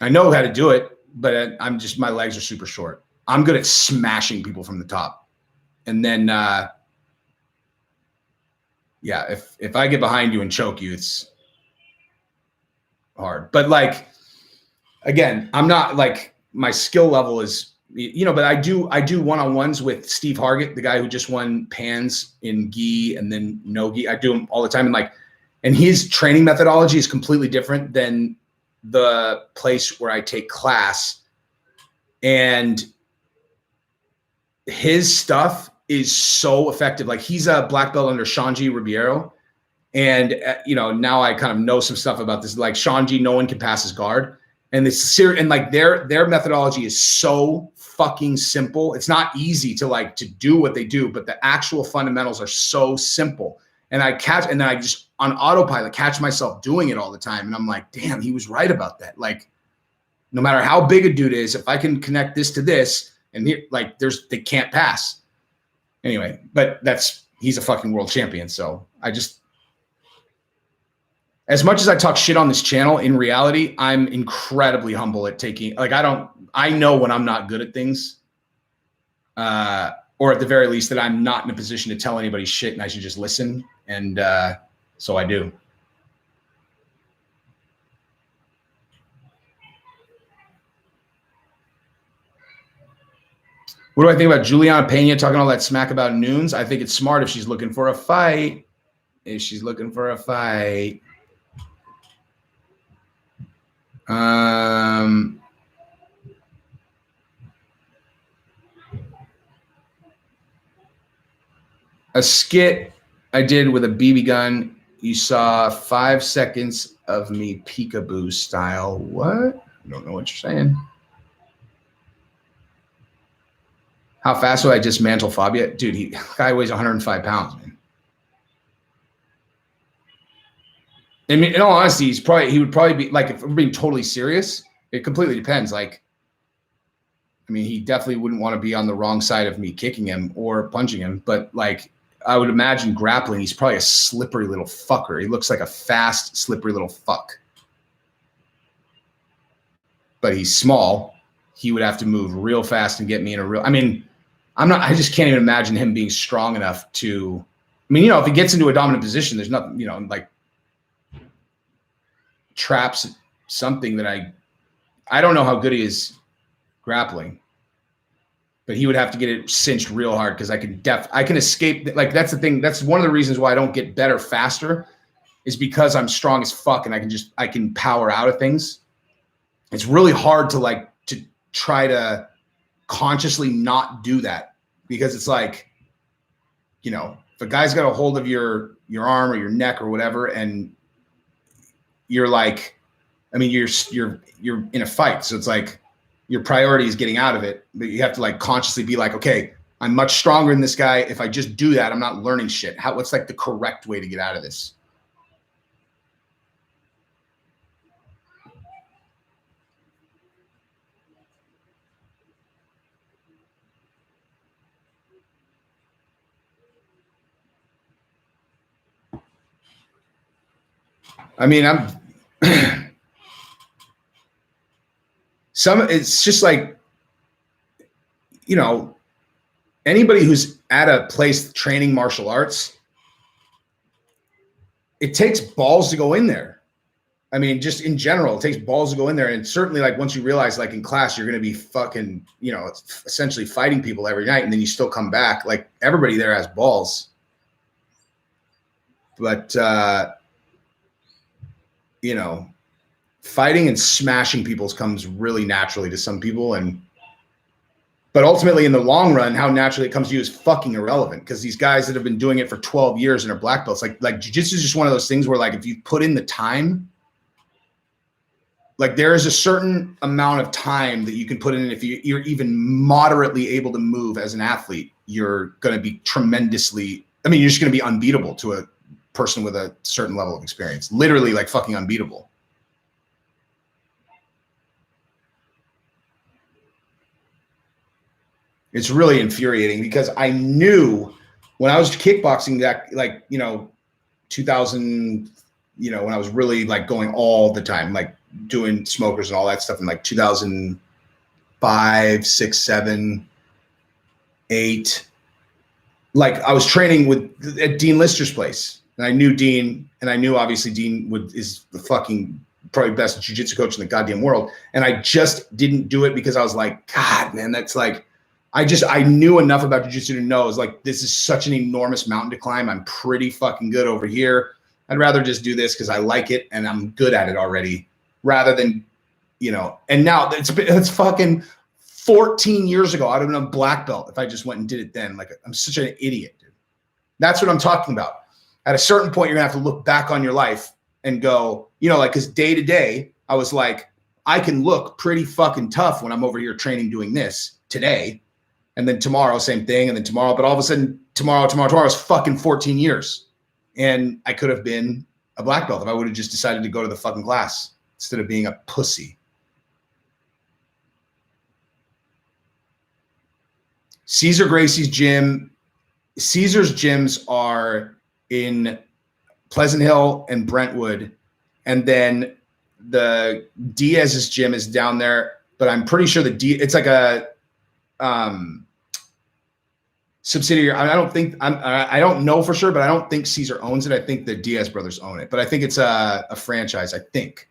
I know how to do it, but my legs are super short. I'm good at smashing people from the top. And then, yeah, if I get behind you and choke you, it's hard. But like, again, I'm not like, my skill level is, you know, but I do one-on-ones with Steve Hargett, the guy who just won Pans in gi and then no gi. I do them all the time. And his training methodology is completely different than the place where I take class. And his stuff is so effective. Like he's a black belt under Shanji Ribeiro. And, you know, now I kind of know some stuff about this. Like Shanji, no one can pass his guard. And like their methodology is so fucking simple. It's not easy to do what they do, but the actual fundamentals are so simple. And I just on autopilot catch myself doing it all the time. And I'm like, damn, he was right about that. Like, no matter how big a dude is, if I can connect this to this, and they can't pass. Anyway, but he's a fucking world champion. So as much as I talk shit on this channel, in reality, I'm incredibly humble at taking, I know when I'm not good at things, or at the very least that I'm not in a position to tell anybody shit and I should just listen. And so I do. What do I think about Juliana Pena talking all that smack about Nunes? I think it's smart if she's looking for a fight. A skit I did with a BB gun. You saw 5 seconds of me peekaboo style. What? I don't know what you're saying. How fast would I dismantle Fabia? Dude, guy weighs 105 pounds, man. I mean, in all honesty, he would probably be like, if we're being totally serious, it completely depends. Like, I mean, he definitely wouldn't want to be on the wrong side of me kicking him or punching him. But like, I would imagine grappling, he's probably a slippery little fucker. He looks like a fast, slippery little fuck. But he's small. He would have to move real fast and get me in a real, I mean, I just can't even imagine him being strong enough to, I mean, you know, if he gets into a dominant position, there's nothing, you know, like traps something that I don't know how good he is grappling, but he would have to get it cinched real hard because I can escape. Like, that's the thing. That's one of the reasons why I don't get better faster, is because I'm strong as fuck and I can power out of things. It's really hard to try to consciously not do that, because it's like, you know, if a guy's got a hold of your arm or your neck or whatever, and you're like, I mean, you're in a fight, so it's like your priority is getting out of it, but you have to like consciously be like, okay, I'm much stronger than this guy. If I just do that, I'm not learning shit. What's like the correct way to get out of this? I mean, it's just like, you know, anybody who's at a place training martial arts, it takes balls to go in there. I mean, just in general, it takes balls to go in there. And certainly, like, once you realize, like, in class, you're going to be fucking, you know, essentially fighting people every night, and then you still come back. Like, everybody there has balls. But, you know, fighting and smashing people comes really naturally to some people. But ultimately, in the long run, how naturally it comes to you is fucking irrelevant, because these guys that have been doing it for 12 years and are black belts, like jiu-jitsu is just one of those things where, like, if you put in the time, like, there is a certain amount of time that you can put in. If you're even moderately able to move as an athlete, you're going to be tremendously, I mean, you're just going to be unbeatable to a person with a certain level of experience. Literally, like, fucking unbeatable. It's really infuriating, because I knew when I was kickboxing that, like, you know, 2000, you know, when I was really like going all the time, like doing smokers and all that stuff in like 2005, 6, 7, 8, like I was training at Dean Lister's place, and I knew Dean, and I knew obviously Dean is the fucking probably best jiu-jitsu coach in the goddamn world. And I just didn't do it because I was like, God, man, that's like, I knew enough about jiu-jitsu to know, it's like, this is such an enormous mountain to climb. I'm pretty fucking good over here. I'd rather just do this because I like it and I'm good at it already, rather than, you know, and now it's fucking 14 years ago. I'd have been a black belt if I just went and did it then. Like, I'm such an idiot, dude. That's what I'm talking about. At a certain point, you're gonna have to look back on your life and go, you know, like, because day to day, I was like, I can look pretty fucking tough when I'm over here training doing this today. And then tomorrow, same thing. And then tomorrow, but all of a sudden, tomorrow is fucking 14 years. And I could have been a black belt if I would have just decided to go to the fucking class instead of being a pussy. Cesar Gracie's gym. Caesar's gyms are in Pleasant Hill and Brentwood. And then the Diaz's gym is down there. But I'm pretty sure it's like a subsidiary. I don't know for sure, but I don't think Caesar owns it. I think the Diaz brothers own it, but I think it's a franchise. I think.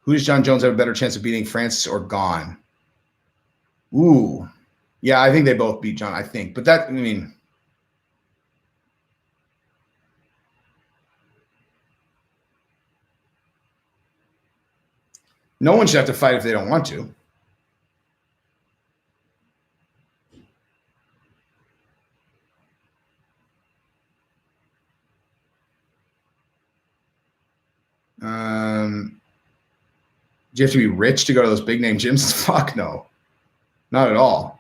Who does John Jones have a better chance of beating, Francis or Gone? Ooh, yeah, I think they both beat John. I think, but that, I mean, No one should have to fight if they don't want to. Do you have to be rich to go to those big name gyms? Fuck no. Not at all.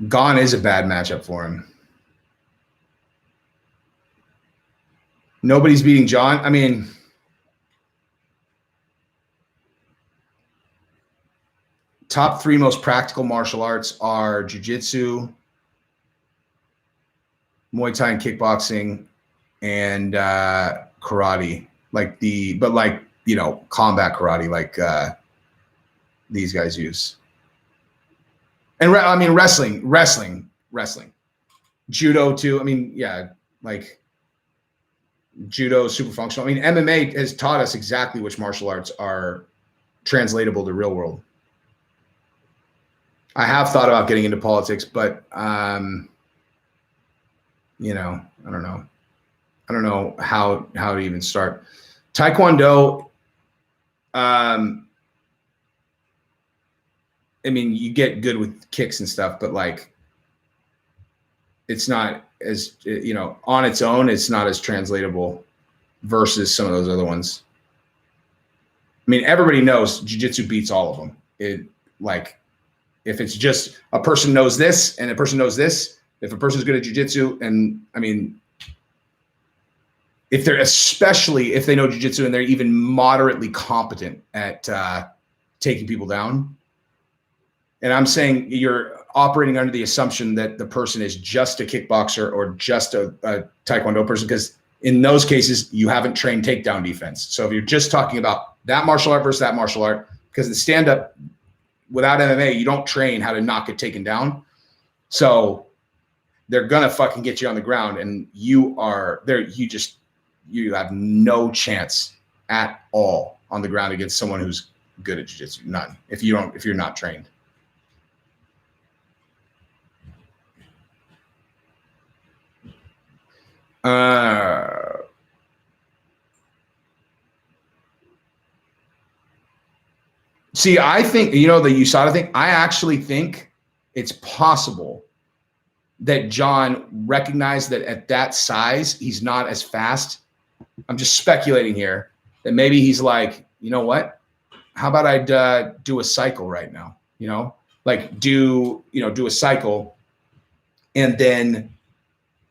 Gone is a bad matchup for him. Nobody's beating John. I mean, top 3 most practical martial arts are jiu-jitsu, Muay Thai and kickboxing, and karate. Combat karate, like these guys use. And wrestling, judo too. I mean, yeah, like judo, super functional. I mean, MMA has taught us exactly which martial arts are translatable to real world. I have thought about getting into politics, but I don't know. I don't know how to even start. Taekwondo. I mean, you get good with kicks and stuff, but like, it's not as, on its own, it's not as translatable versus some of those other ones. I mean, everybody knows jiu-jitsu beats all of them. If it's just a person knows this and a person knows this, if a person's good at jiu-jitsu, and I mean, especially if they know jiu-jitsu and they're even moderately competent at taking people down. And I'm saying you're operating under the assumption that the person is just a kickboxer or just a Taekwondo person, because in those cases, you haven't trained takedown defense. So if you're just talking about that martial art versus that martial art, because the stand-up without MMA, you don't train how to not get taken down. So they're going to fucking get you on the ground, and you have no chance at all on the ground against someone who's good at jiu-jitsu. None. If you're not trained. See, I think, the USADA thing, I actually think it's possible that John recognized that at that size, he's not as fast. I'm just speculating here that maybe he's like, you know what? How about I do a cycle right now? Do a cycle and then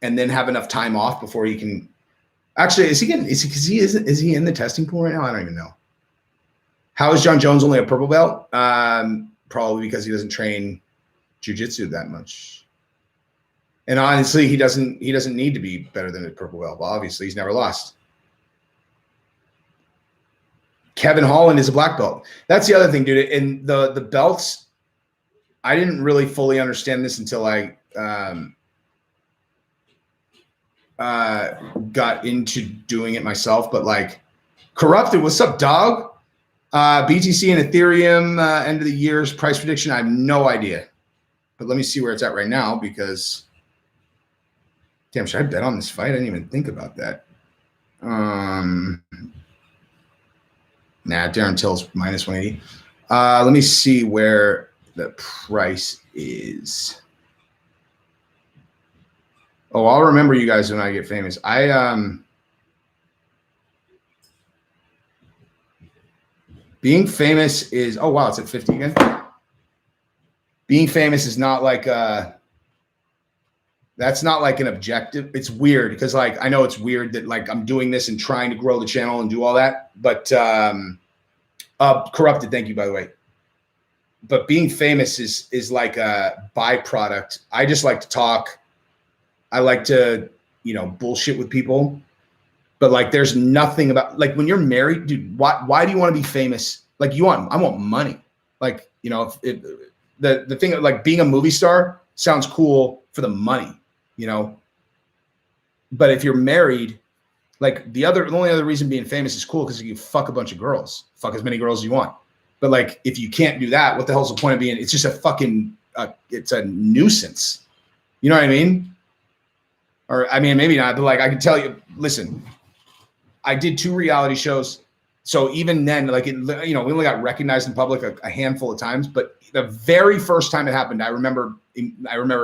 have enough time off before he can. Actually, is he in the testing pool right now? I don't even know. How is John Jones only a purple belt? Probably because he doesn't train jiu-jitsu that much. And honestly, he doesn't need to be better than a purple belt. But obviously, he's never lost. Kevin Holland is a black belt. That's the other thing, dude. And the belts, I didn't really fully understand this until I got into doing it myself. But like, Corrupted, what's up, dog? BTC and Ethereum end of the year's price prediction. I have no idea, but let me see where it's at right now, because damn, should I bet on this fight? I didn't even think about that. Nah, Darren Till's minus 180. Let me see where the price is. Oh, I'll remember you guys when I get famous. Being famous is, oh wow, it's at 50 again. Being famous is not like that's not like an objective. It's weird because like I know it's weird that like I'm doing this and trying to grow the channel and do all that, but Corrupted, thank you by the way. But being famous is like a byproduct. I just like to talk. I like to, bullshit with people. But like, there's nothing about like when you're married, dude. Why do you want to be famous? Like, I want money. Like, the thing of like being a movie star sounds cool for the money, But if you're married, Like the only other reason being famous is cool because you fuck a bunch of girls, fuck as many girls as you want. But like, if you can't do that, what the hell's the point of being? It's just a fucking, it's a nuisance. You know what I mean? Or I mean, maybe not, but like I can tell you, listen, I did 2 reality shows. So even then, like, we only got recognized in public a handful of times, but the very first time it happened, I remember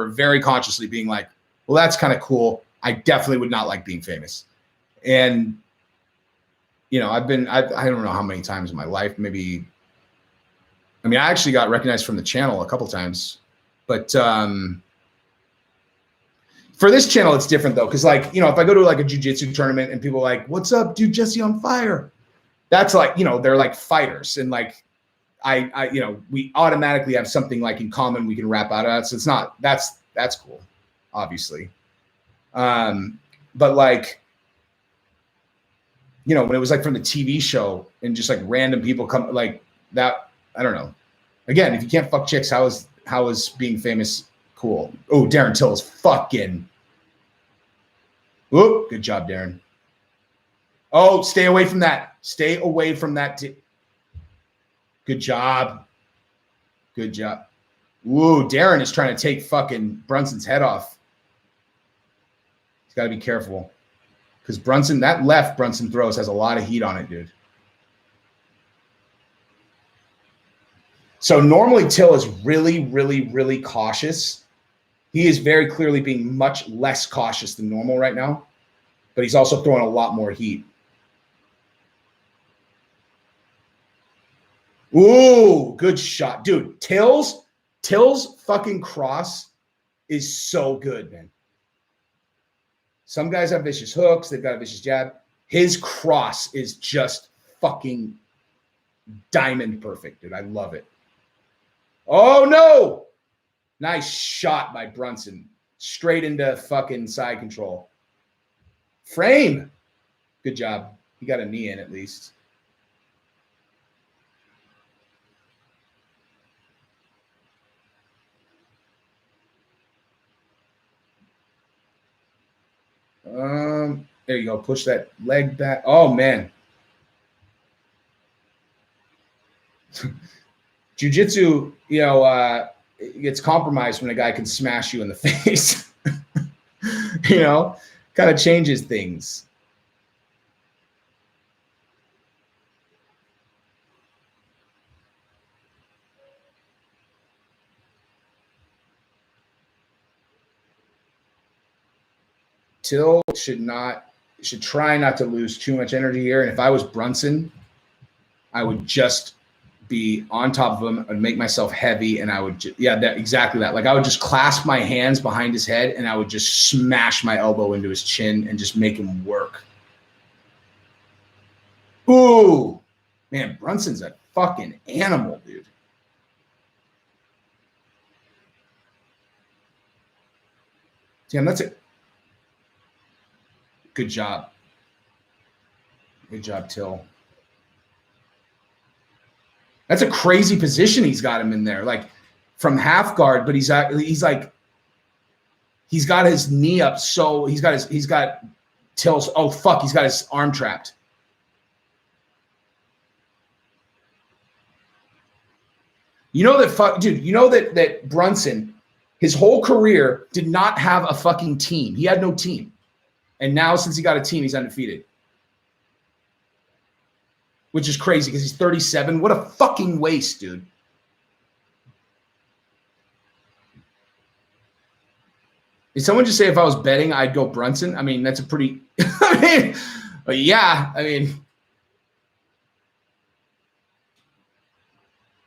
very consciously being like, well, that's kind of cool. I definitely would not like being famous. And, I don't know how many times in my life, maybe, I actually got recognized from the channel a couple times, but for this channel, it's different though. Cause like, if I go to like a jiu-jitsu tournament and people are like, what's up, dude, Jesse on fire. That's like, they're like fighters. And like, we automatically have something like in common we can rap out of. So it's not, that's cool, obviously. But like, when it was like from the TV show and just like random people come like that, I don't know. Again, if you can't fuck chicks, how is being famous cool? Oh, Darren Till's fucking. Whoop, good job, Darren. Oh, stay away from that. Stay away from that. Good job. Good job. Woo, Darren is trying to take fucking Brunson's head off. He's got to be careful. Because that left Brunson throws has a lot of heat on it, dude. So normally Till is really, really, really cautious. He is very clearly being much less cautious than normal right now. But he's also throwing a lot more heat. Ooh, good shot. Dude, Till's fucking cross is so good, man. Some guys have vicious hooks. They've got a vicious jab. His cross is just fucking diamond perfect, dude. I love it. Oh, no. Nice shot by Brunson. Straight into fucking side control. Frame. Good job. He got a knee in at least. There you go. Push that leg back. Oh, man. Jiu-jitsu, it gets compromised when a guy can smash you in the face. Kind of changes things. Till should try not to lose too much energy here. And if I was Brunson, I would just be on top of him and make myself heavy. And I would, exactly that. Like I would just clasp my hands behind his head and I would just smash my elbow into his chin and just make him work. Ooh, man, Brunson's a fucking animal, dude. Damn, that's it. Good job. Good job, Till. That's a crazy position he's got him in there, like from half guard, but he's got his knee up, so he's got Till's. Oh fuck, he's got his arm trapped. You know that Brunson, his whole career did not have a fucking team. He had no team. And now since he got a team, he's undefeated. Which is crazy because he's 37. What a fucking waste, dude. Did someone just say if I was betting, I'd go Brunson? I mean, that's a pretty but yeah, I mean.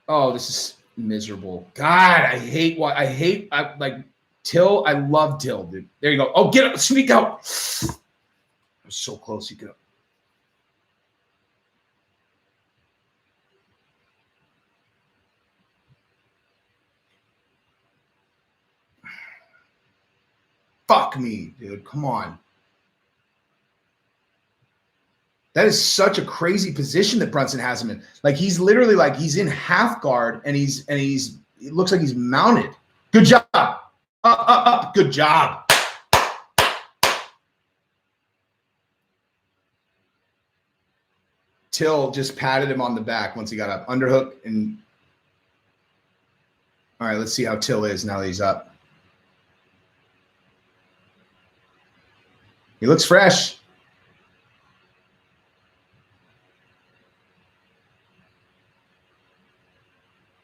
Oh, this is miserable. God, I like Till. I love Till, dude. There you go. Oh, get up, sneak out. I was so close. You could. Fuck me, dude. Come on. That is such a crazy position that Brunson has him in. Like he's literally like he's in half guard and he's it looks like he's mounted. Good job. Up. Good job. Till just patted him on the back once he got up. Underhook and all right, let's see how Till is now that he's up. He looks fresh.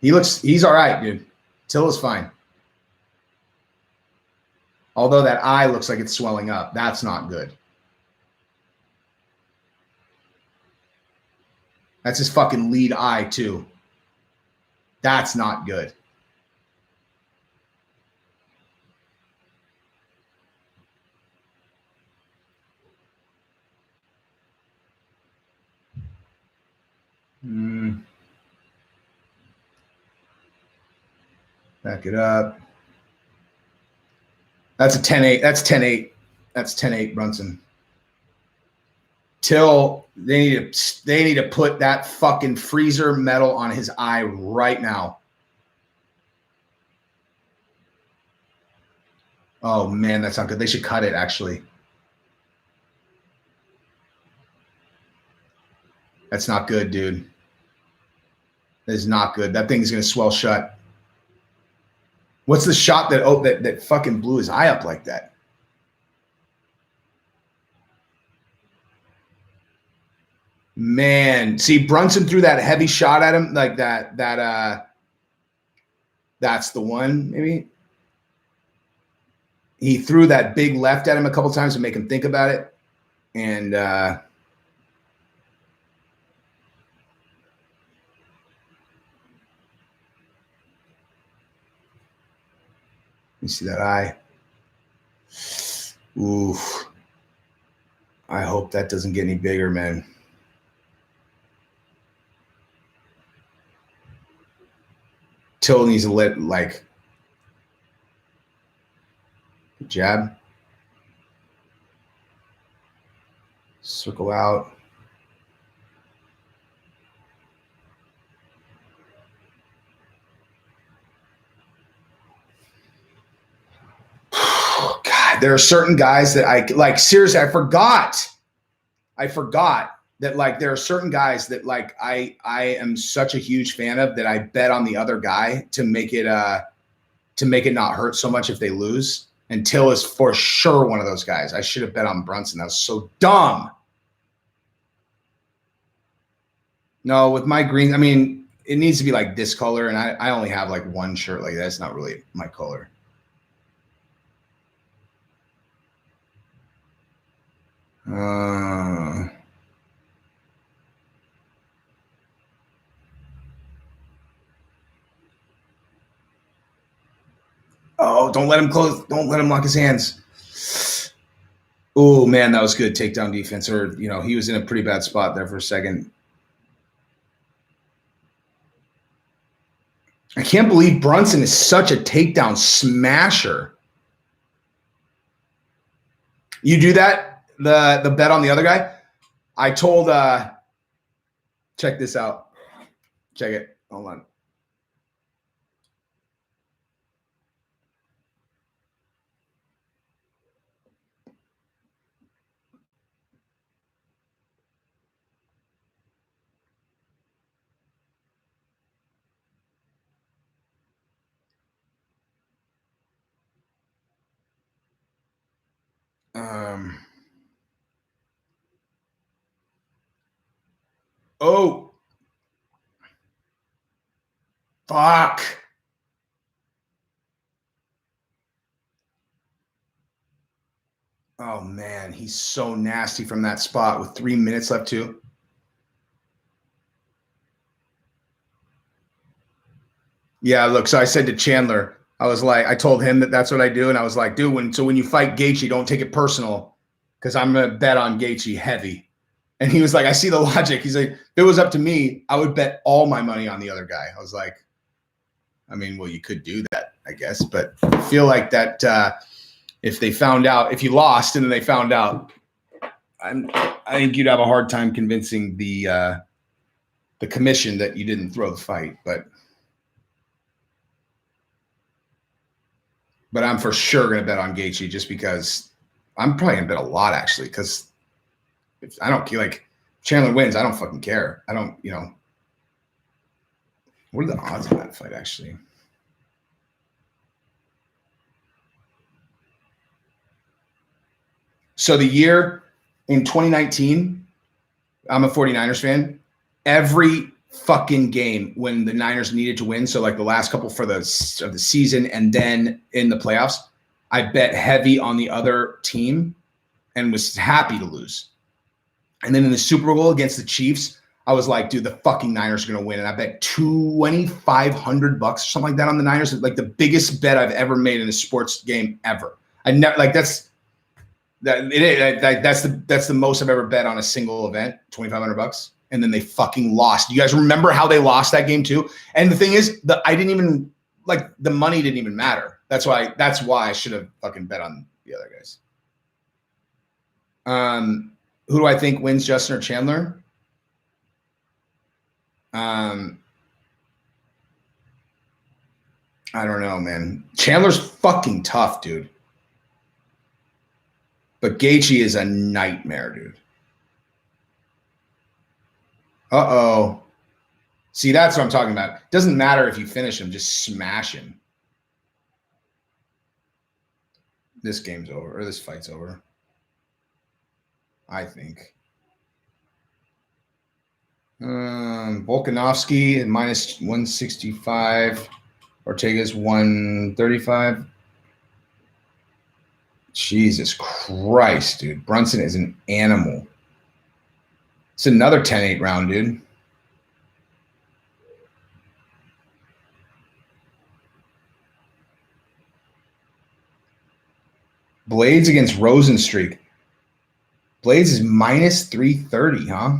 He's all right, dude. Till is fine. Although that eye looks like it's swelling up. That's not good. That's his fucking lead eye, too. That's not good. Back it up. That's a 10-8. That's 10-8. That's 10-8, Brunson. Till they need to put that fucking freezer metal on his eye right now. Oh man, that's not good. They should cut it actually. That's not good, dude. That is not good. That thing's gonna swell shut. What's the shot that fucking blew his eye up like that? Man, see, Brunson threw that heavy shot at him like that. That's the one, maybe. He threw that big left at him a couple times to make him think about it. And you see that eye? Oof. I hope that doesn't get any bigger, man. Till needs to let, like, jab. Circle out. God, there are certain guys that I like. Seriously, I forgot that, like, there are certain guys that, like, I am such a huge fan of that I bet on the other guy to make it not hurt so much if they lose. And Till is for sure one of those guys. I should have bet on Brunson. That was so dumb. No, with my green, I mean, it needs to be like this color, and I only have like one shirt like that. It's not really my color. Oh, don't let him close. Don't let him lock his hands. Oh, man, that was good takedown defense. Or, you know, he was in a pretty bad spot there for a second. I can't believe Brunson is such a takedown smasher. You do that, the bet on the other guy? I told check this out. Check it. Hold on. Oh, fuck. Oh, man, he's so nasty from that spot with 3 minutes left, too. Yeah, look, so I said to Chandler, I was like, I told him that that's what I do. And I was like, dude, when you fight Gaethje, don't take it personal because I'm going to bet on Gaethje heavy. And he was like, I see the logic. He's like, if it was up to me, I would bet all my money on the other guy. I was like, I mean, well, you could do that, I guess. But I feel like that if they found out, if you lost and then they found out, I think you'd have a hard time convincing the commission that you didn't throw the fight. But I'm for sure going to bet on Gaethje just because I'm probably going to bet a lot, actually, because I don't like Chandler wins. I don't fucking care. I don't, you know. What are the odds of that fight, actually? So the year in 2019, I'm a 49ers fan. Every fucking game when the Niners needed to win, so like the last couple of the season and then in the playoffs, I bet heavy on the other team and was happy to lose. And then in the Super Bowl against the Chiefs, I was like, dude, the fucking Niners are going to win. And I bet $2,500 or something like that on the Niners. Like the biggest bet I've ever made in a sports game ever. I never like that's the most I've ever bet on a single event, $2,500. And then they fucking lost. You guys remember how they lost that game too? And the thing is, the money didn't even matter. That's why I should have fucking bet on the other guys. Who do I think wins, Justin or Chandler? I don't know, man. Chandler's fucking tough, dude. But Gaethje is a nightmare, dude. Uh-oh. See, that's what I'm talking about. Doesn't matter if you finish him, just smash him. This game's over, or this fight's over. I think. Volkanovski at minus 165. Ortega's 135. Jesus Christ, dude. Brunson is an animal. It's another 10-8 round, dude. Blades against Rosenstreak. Blades is minus 330, huh?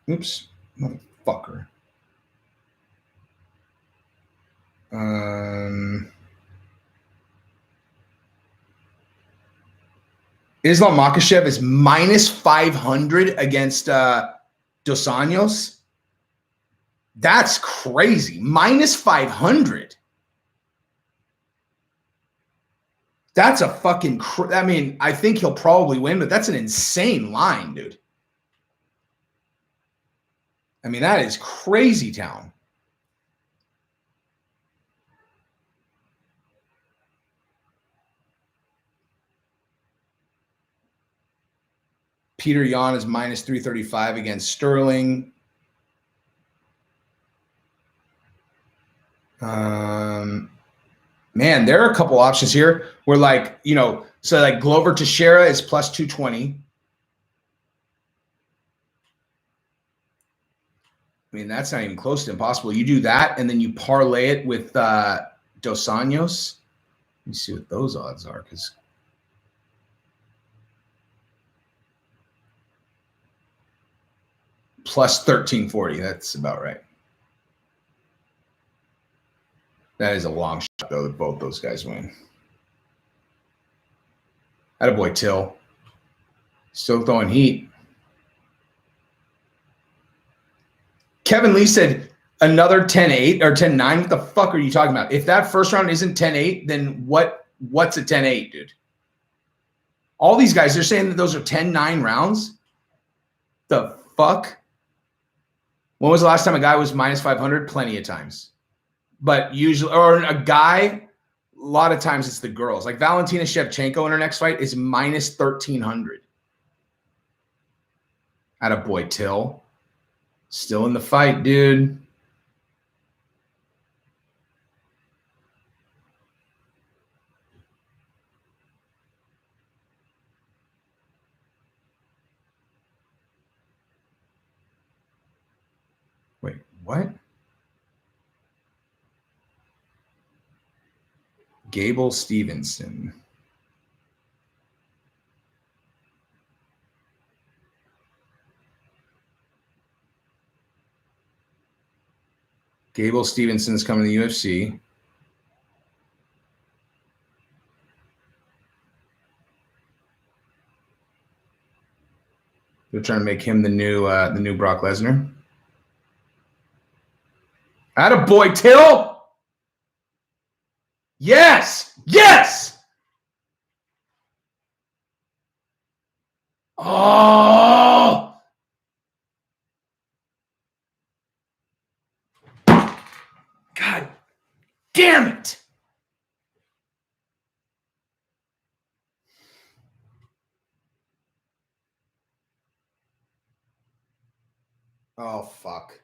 Oops. Motherfucker. Islam Makhachev is minus 500 against Dos Anjos. That's crazy. Minus 500. That's a fucking I mean, I think he'll probably win, but that's an insane line, dude. I mean, that is crazy town. Peter Yan is minus 335 against Sterling. Man, there are a couple options here where, like, you know, so like Glover Teixeira is plus 220. I mean, that's not even close to impossible. You do that, and then you parlay it with Dos Anjos. Let me see what those odds are, because plus 1340. That's about right. That is a long shot, though, that both those guys win. Attaboy Till. Still throwing heat. Kevin Lee said another 10-8 or 10-9. What the fuck are you talking about? If that first round isn't 10-8, then what's a 10-8, dude? All these guys, they're saying that those are 10-9 rounds? The fuck? When was the last time a guy was minus 500? Plenty of times. But usually, or a guy, a lot of times it's the girls. Like Valentina Shevchenko in her next fight is minus 1,300. Attaboy Till. Still in the fight, dude. Wait, what? Gable Stevenson. Gable Stevenson's coming to the UFC. They're trying to make him the new Brock Lesnar. Attaboy Till. Yes. Yes. Oh! God damn it! Oh, fuck.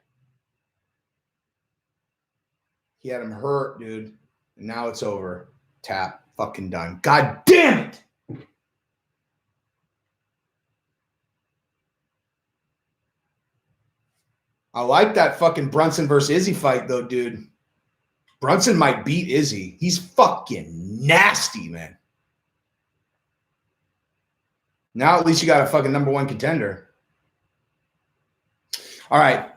He had him hurt, dude. And now it's over. Tap. Fucking done. God damn it! I like that fucking Brunson versus Izzy fight, though, dude. Brunson might beat Izzy. He's fucking nasty, man. Now at least you got a fucking #1 contender. All right.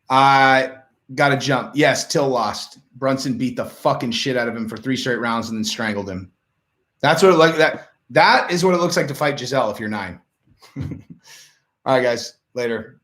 I got to jump. Yes, Till lost. Brunson beat the fucking shit out of him for 3 straight rounds and then strangled him. That's what it like that is what it looks like to fight Giselle if you're 9. All right, guys. Later.